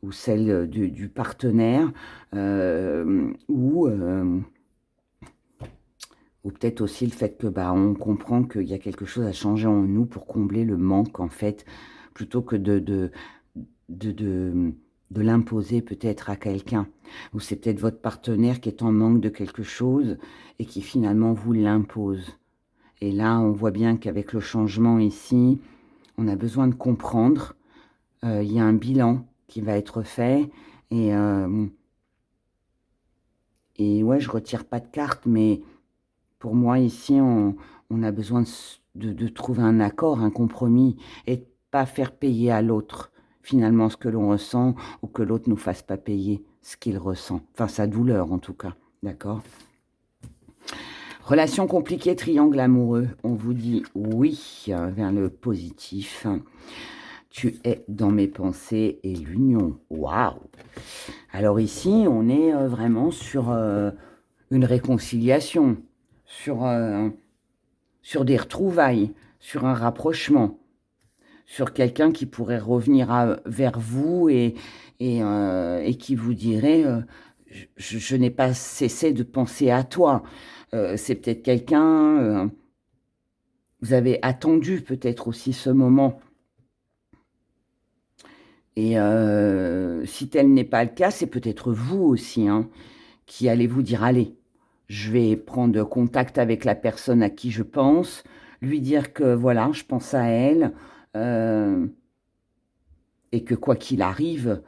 ou celles du partenaire, ou peut-être aussi le fait que on comprend qu'il y a quelque chose à changer en nous pour combler le manque, en fait, plutôt que de l'imposer peut-être à quelqu'un. Ou c'est peut-être votre partenaire qui est en manque de quelque chose et qui finalement vous l'impose. Et là, on voit bien qu'avec le changement ici, on a besoin de comprendre. Il y a un bilan qui va être fait. Et ouais, je retire pas de carte, mais pour moi, ici, on a besoin de trouver un accord, un compromis, et de pas faire payer à l'autre, finalement, ce que l'on ressent, ou que l'autre nous fasse pas payer ce qu'il ressent. Enfin, sa douleur, en tout cas. D'accord? Relation compliquée, triangle amoureux. On vous dit oui vers le positif. Tu es dans mes pensées et l'union. Waouh! Alors ici, on est vraiment sur une réconciliation, sur des retrouvailles, sur un rapprochement, sur quelqu'un qui pourrait revenir vers vous et qui vous dirait je n'ai pas cessé de penser à toi. C'est peut-être quelqu'un, vous avez attendu peut-être aussi ce moment. Et si tel n'est pas le cas, c'est peut-être vous aussi, hein, qui allez vous dire: «Allez, je vais prendre contact avec la personne à qui je pense, lui dire que voilà, je pense à elle, heu et que quoi qu'il arrive,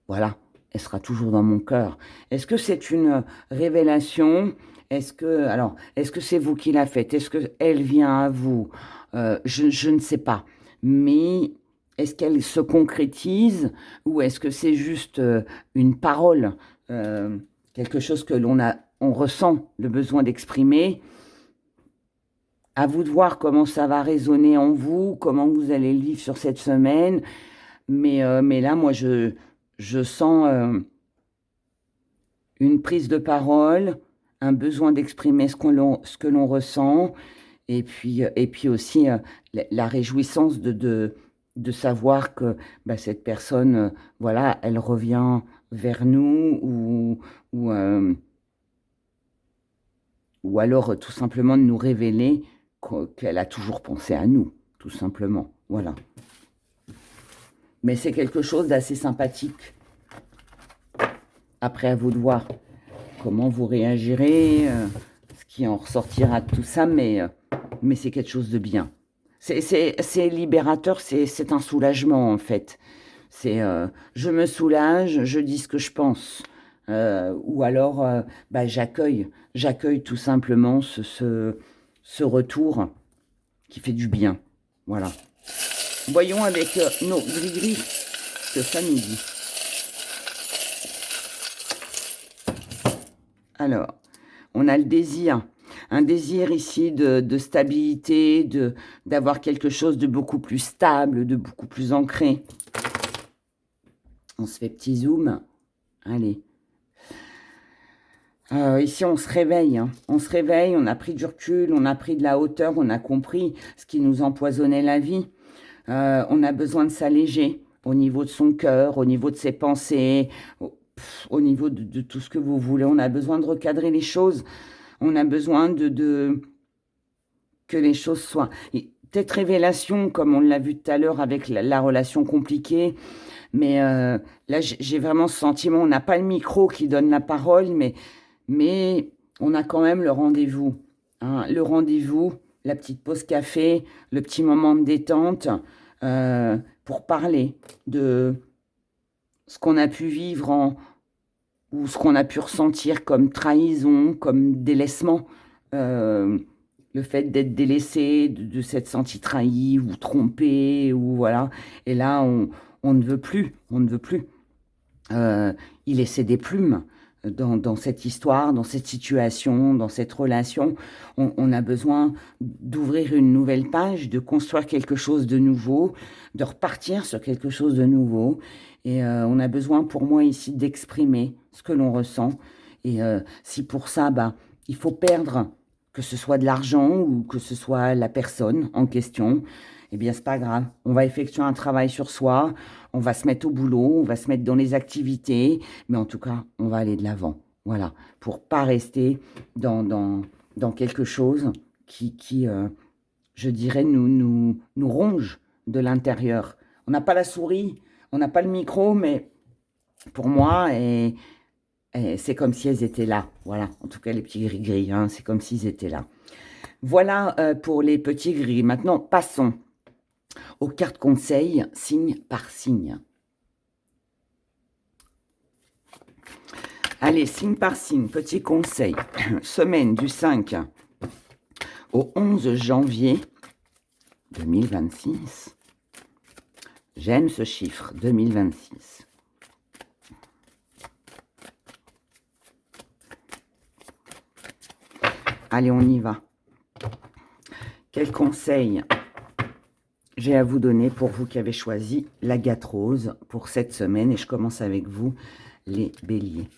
voilà, elle sera toujours dans mon cœur». Est-ce que c'est une révélation? Est-ce que c'est vous qui la faites? Est-ce qu'elle vient à vous? Je ne sais pas, mais est-ce qu'elle se concrétise ou est-ce que c'est juste, une parole, quelque chose que on ressent le besoin d'exprimer? À vous de voir comment ça va résonner en vous, comment vous allez le vivre sur cette semaine, mais là, moi, je sens, une prise de parole, un besoin d'exprimer ce que l'on ressent et puis aussi, la réjouissance de savoir que, bah, cette personne, voilà, elle revient vers nous ou, ou alors, tout simplement de nous révéler qu'elle a toujours pensé à nous, tout simplement. Voilà. Mais c'est quelque chose d'assez sympathique. Après, à vous de voir comment vous réagirez, ce qui en ressortira de tout ça, mais c'est quelque chose de bien. C'est libérateur, c'est un soulagement en fait. C'est je me soulage, je dis ce que je pense. Ou alors, bah, j'accueille tout simplement ce retour qui fait du bien. Voilà. Voyons avec nos gris-gris ce que ça nous dit. Alors, on a le désir. Un désir ici de stabilité, d'avoir quelque chose de beaucoup plus stable, de beaucoup plus ancré. On se fait petit zoom. Allez. Ici, on se réveille. Hein. On se réveille, on a pris du recul, on a pris de la hauteur, on a compris ce qui nous empoisonnait la vie. On a besoin de s'alléger au niveau de son cœur, au niveau de ses pensées, au niveau de tout ce que vous voulez. On a besoin de recadrer les choses. On a besoin que les choses soient... Peut-être révélation, comme on l'a vu tout à l'heure avec la relation compliquée. Mais là, j'ai vraiment ce sentiment, on n'a pas le micro qui donne la parole, mais on a quand même le rendez-vous. Hein, le rendez-vous, la petite pause café, le petit moment de détente pour parler de ce qu'on a pu vivre ou ce qu'on a pu ressentir comme trahison, comme délaissement. Le fait d'être délaissé, de s'être senti trahi ou trompé, ou voilà. Et là, on ne veut plus, on ne veut plus. Il laissait des plumes dans cette histoire, dans cette situation, dans cette relation. On a besoin d'ouvrir une nouvelle page, de construire quelque chose de nouveau, de repartir sur quelque chose de nouveau. Et on a besoin, pour moi ici, d'exprimer ce que l'on ressent. Et si pour ça, bah, il faut perdre, que ce soit de l'argent ou que ce soit la personne en question, eh bien, c'est pas grave. On va effectuer un travail sur soi, on va se mettre au boulot, on va se mettre dans les activités, mais en tout cas, on va aller de l'avant. Voilà, pour pas rester dans quelque chose qui je dirais, nous ronge de l'intérieur. On n'a pas la souris, on n'a pas le micro, mais pour moi, et c'est comme si elles étaient là. Voilà, en tout cas, les petits gris-gris, hein, c'est comme s'ils étaient là. Voilà pour les petits gris. Maintenant, passons aux cartes conseils, signe par signe. Allez, signe par signe, petit conseil. Semaine du 5 au 11 janvier 2026. J'aime ce chiffre, 2026. Allez, on y va. Quel conseil j'ai à vous donner pour vous qui avez choisi l'agate rose pour cette semaine? Et je commence avec vous, les béliers.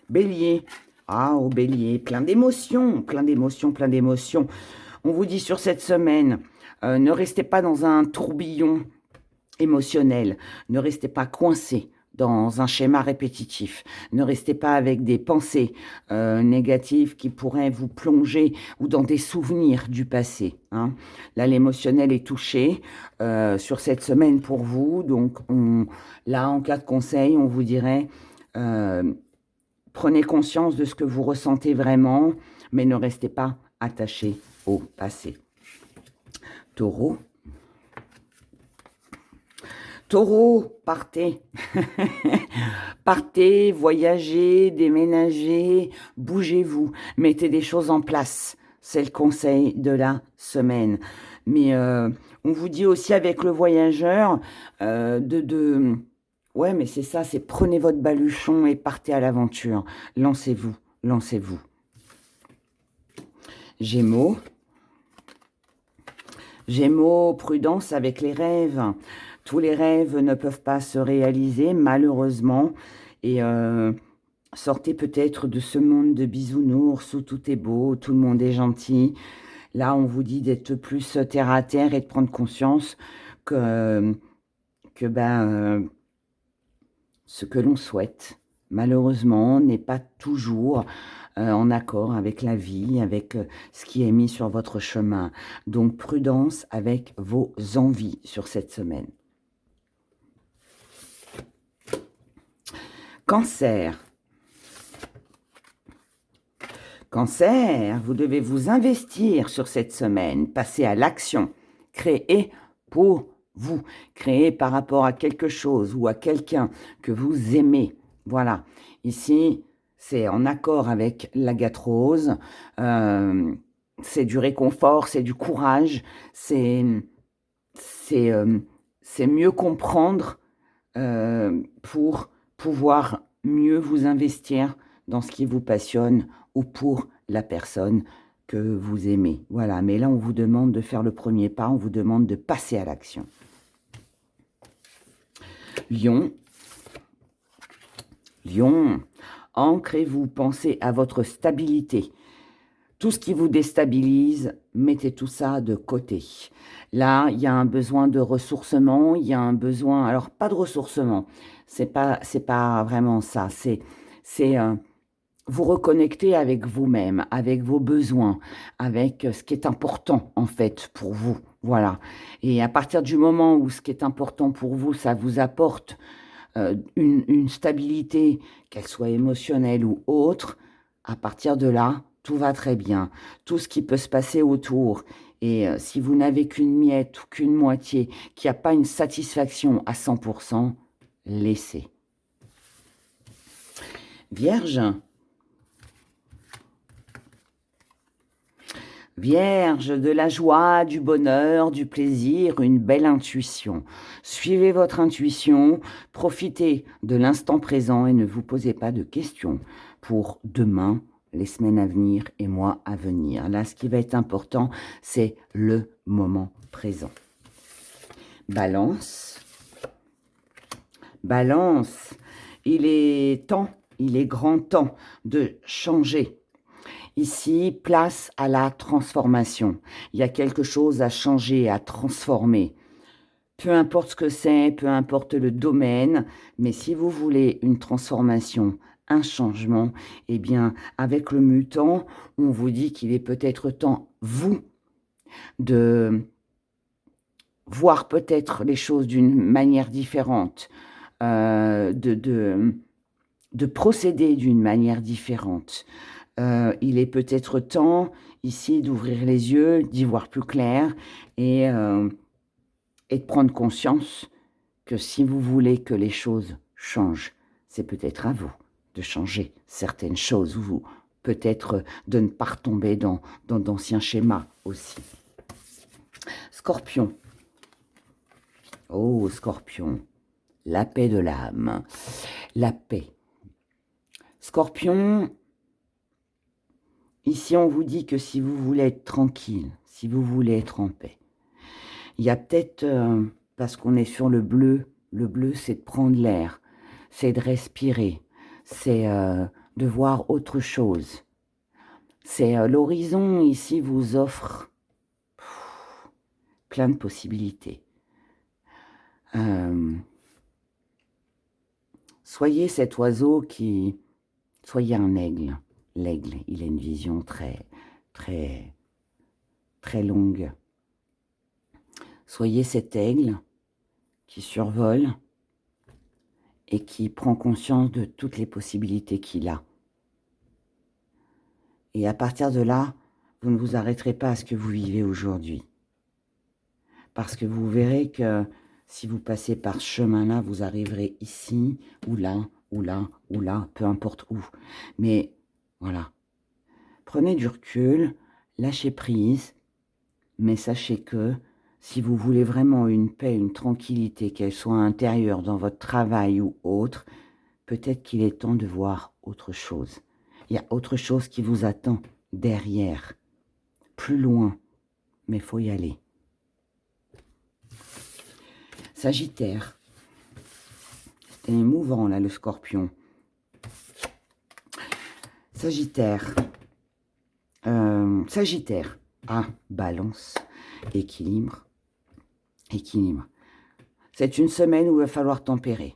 Bélier, au bélier, plein d'émotions, plein d'émotions, plein d'émotions. On vous dit sur cette semaine, ne restez pas dans un tourbillon émotionnel, ne restez pas coincé dans un schéma répétitif. Ne restez pas avec des pensées négatives qui pourraient vous plonger ou dans des souvenirs du passé, hein. Là, l'émotionnel est touché sur cette semaine pour vous. Donc, là, en cas de conseil, on vous dirait, prenez conscience de ce que vous ressentez vraiment, mais ne restez pas attaché au passé. Taureau. Taureau, partez. Partez, voyagez, déménagez, bougez-vous, mettez des choses en place. C'est le conseil de la semaine. Mais on vous dit aussi avec le voyageur ouais, mais c'est ça, c'est prenez votre baluchon et partez à l'aventure. Lancez-vous, lancez-vous. Gémeaux. Gémeaux, prudence avec les rêves. Tous les rêves ne peuvent pas se réaliser, malheureusement. Et sortez peut-être de ce monde de bisounours où tout est beau, tout le monde est gentil. Là, on vous dit d'être plus terre à terre et de prendre conscience que ce que l'on souhaite, malheureusement, n'est pas toujours en accord avec la vie, avec ce qui est mis sur votre chemin. Donc, prudence avec vos envies sur cette semaine. Cancer. Cancer, vous devez vous investir sur cette semaine, passer à l'action, créer pour vous, créer par rapport à quelque chose ou à quelqu'un que vous aimez. Voilà, ici, c'est en accord avec l'agate rose, c'est du réconfort, c'est du courage, c'est mieux comprendre pour pouvoir mieux vous investir dans ce qui vous passionne ou pour la personne que vous aimez. Voilà, mais là, on vous demande de faire le premier pas, on vous demande de passer à l'action. Lion. Lion, ancrez-vous, pensez à votre stabilité. Tout ce qui vous déstabilise, mettez tout ça de côté. Là, il y a un besoin de ressourcement, il y a un besoin... Alors, pas de ressourcement, c'est pas vraiment ça. C'est vous reconnecter avec vous-même, avec vos besoins, avec ce qui est important, en fait, pour vous. Voilà. Et à partir du moment où ce qui est important pour vous, ça vous apporte une stabilité, qu'elle soit émotionnelle ou autre, à partir de là, tout va très bien. Tout ce qui peut se passer autour, et si vous n'avez qu'une miette ou qu'une moitié, qu'il n'y a pas une satisfaction à 100%, laissez. Vierge. Vierge, de la joie, du bonheur, du plaisir, une belle intuition. Suivez votre intuition, profitez de l'instant présent et ne vous posez pas de questions pour demain, les semaines à venir et mois à venir. Là, ce qui va être important, c'est le moment présent. Balance. Balance, il est temps, il est grand temps de changer. Ici, place à la transformation. Il y a quelque chose à changer, à transformer. Peu importe ce que c'est, peu importe le domaine, mais si vous voulez une transformation, un changement, eh bien, avec le mutant, on vous dit qu'il est peut-être temps, vous, de voir peut-être les choses d'une manière différente, de procéder d'une manière différente. Il est peut-être temps ici d'ouvrir les yeux, d'y voir plus clair et de prendre conscience que si vous voulez que les choses changent, c'est peut-être à vous de changer certaines choses ou peut-être de ne pas retomber dans d'anciens schémas aussi. Scorpion. Oh, Scorpion, la paix de l'âme, la paix. Scorpion, ici on vous dit que si vous voulez être tranquille, si vous voulez être en paix, il y a peut-être, parce qu'on est sur le bleu c'est de prendre l'air, c'est de respirer, c'est de voir autre chose. C'est l'horizon ici vous offre plein de possibilités. Soyez cet oiseau qui... Soyez un aigle. L'aigle, il a une vision très, très, très longue. Soyez cet aigle qui survole et qui prend conscience de toutes les possibilités qu'il a. Et à partir de là, vous ne vous arrêterez pas à ce que vous vivez aujourd'hui. Parce que vous verrez que si vous passez par ce chemin-là, vous arriverez ici, ou là, ou là, ou là, peu importe où. Mais voilà. Prenez du recul, lâchez prise, mais sachez que si vous voulez vraiment une paix, une tranquillité, qu'elle soit intérieure dans votre travail ou autre, peut-être qu'il est temps de voir autre chose. Il y a autre chose qui vous attend derrière, plus loin, mais il faut y aller. Sagittaire. C'était émouvant là, le scorpion. Sagittaire. Sagittaire. Ah, balance. Équilibre. Équilibre. C'est une semaine où il va falloir tempérer.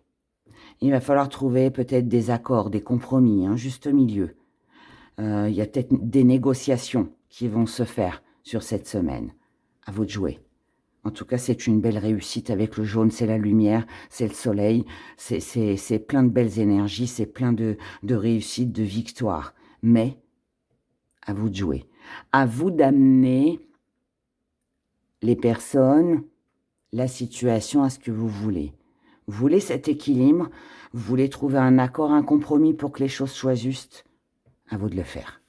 Il va falloir trouver peut-être des accords, des compromis, un juste milieu. Il y a peut-être des négociations qui vont se faire sur cette semaine. À vous de jouer. En tout cas, c'est une belle réussite avec le jaune, c'est la lumière, c'est le soleil, c'est plein de belles énergies, c'est plein de réussites, de victoires. Mais, à vous de jouer. À vous d'amener les personnes, la situation à ce que vous voulez. Vous voulez cet équilibre, vous voulez trouver un accord, un compromis pour que les choses soient justes. À vous de le faire.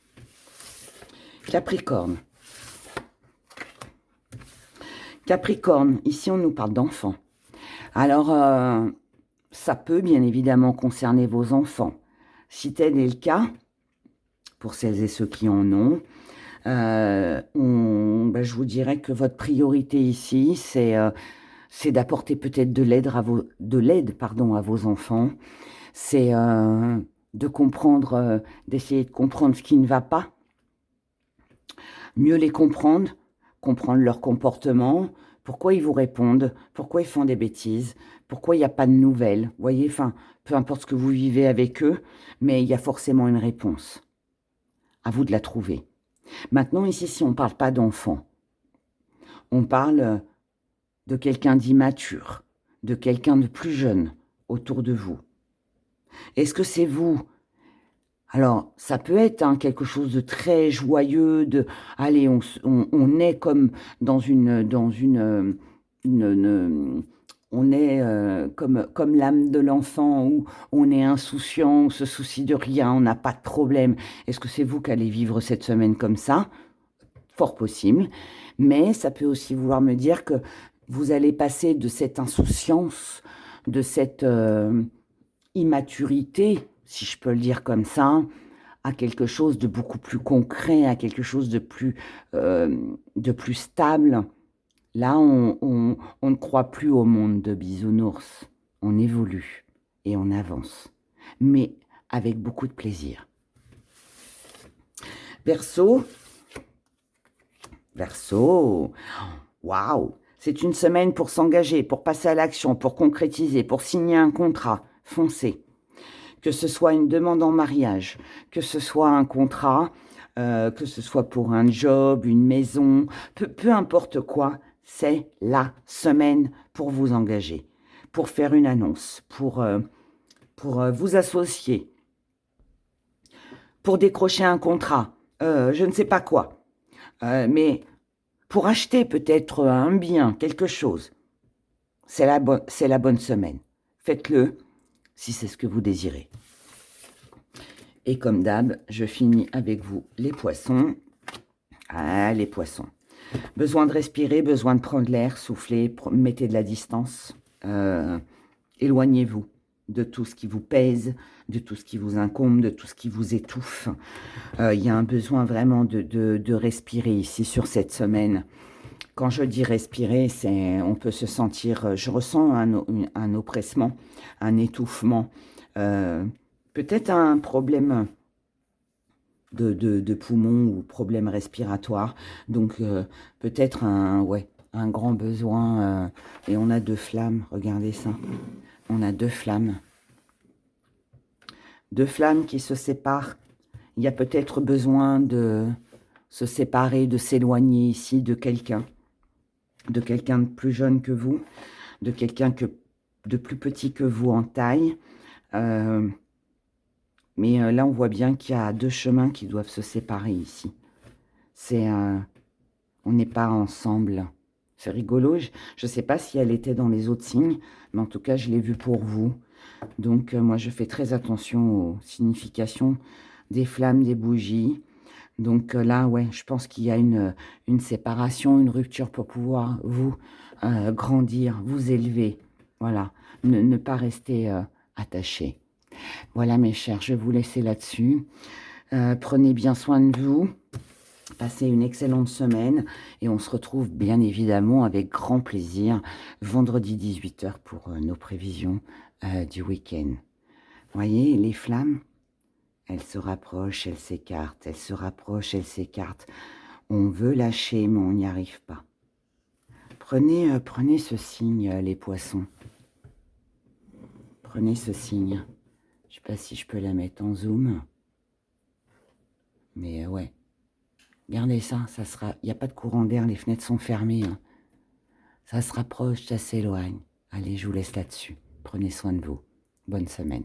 Capricorne. Capricorne, ici on nous parle d'enfants. Alors, ça peut bien évidemment concerner vos enfants. Si tel est le cas, pour celles et ceux qui en ont, je vous dirais que votre priorité ici, c'est d'apporter peut-être de l'aide à vos enfants. C'est de comprendre, d'essayer de comprendre ce qui ne va pas, mieux les comprendre leur comportement, pourquoi ils vous répondent, pourquoi ils font des bêtises, pourquoi il n'y a pas de nouvelles. Vous voyez, enfin, peu importe ce que vous vivez avec eux, mais il y a forcément une réponse. À vous de la trouver. Maintenant, ici, si on ne parle pas d'enfant, on parle de quelqu'un d'immature, de quelqu'un de plus jeune autour de vous. Est-ce que c'est vous? Alors, ça peut être quelque chose de très joyeux, allez, on est comme dans on est comme l'âme de l'enfant où on est insouciant, on se soucie de rien, on n'a pas de problème. Est-ce que c'est vous qui allez vivre cette semaine comme ça? Fort possible. Mais ça peut aussi vouloir me dire que vous allez passer de cette insouciance, de cette immaturité, si je peux le dire comme ça, à quelque chose de beaucoup plus concret, à quelque chose de plus stable. Là, on ne croit plus au monde de bisounours. On évolue et on avance, mais avec beaucoup de plaisir. Verseau, waouh! C'est une semaine pour s'engager, pour passer à l'action, pour concrétiser, pour signer un contrat. Foncez. Que ce soit une demande en mariage, que ce soit un contrat, que ce soit pour un job, une maison, peu importe quoi, c'est la semaine pour vous engager, pour faire une annonce, pour vous associer, pour décrocher un contrat, je ne sais pas quoi, mais pour acheter peut-être un bien, quelque chose. C'est la bonne semaine. Faites-le si c'est ce que vous désirez. Et comme d'hab, je finis avec vous les poissons. Ah, les poissons. Besoin de respirer, besoin de prendre l'air, souffler, mettez de la distance. Éloignez-vous de tout ce qui vous pèse, de tout ce qui vous incombe, de tout ce qui vous étouffe. Il y a un besoin vraiment de respirer ici sur cette semaine. Quand je dis respirer, on peut se sentir, je ressens un oppressement, un étouffement, peut-être un problème de poumon ou problème respiratoire. Donc peut-être un grand besoin. Et on a 2 flammes, regardez ça. On a 2 flammes. deux flammes qui se séparent. Il y a peut-être besoin de se séparer, de s'éloigner ici de quelqu'un de plus jeune que vous, de quelqu'un de plus petit que vous en taille. Mais là, on voit bien qu'il y a deux chemins qui doivent se séparer ici. On n'est pas ensemble. C'est rigolo. Je ne sais pas si elle était dans les autres signes, mais en tout cas, je l'ai vue pour vous. Donc, moi, je fais très attention aux significations des flammes, des bougies. Donc là, ouais, je pense qu'il y a une séparation, une rupture pour pouvoir vous grandir, vous élever. Voilà, ne pas rester attaché. Voilà, mes chers, je vais vous laisser là-dessus. Prenez bien soin de vous. Passez une excellente semaine et on se retrouve bien évidemment avec grand plaisir vendredi 18 h pour nos prévisions du week-end. Voyez, les flammes, elles se rapprochent, elles s'écartent, elles se rapprochent, elles s'écartent. On veut lâcher, mais on n'y arrive pas. Prenez ce signe, les poissons. Prenez ce signe. Je ne sais pas si je peux la mettre en zoom. Mais ouais. Regardez ça, ça sera. Il n'y a pas de courant d'air, les fenêtres sont fermées. Hein. Ça se rapproche, ça s'éloigne. Allez, je vous laisse là-dessus. Prenez soin de vous. Bonne semaine.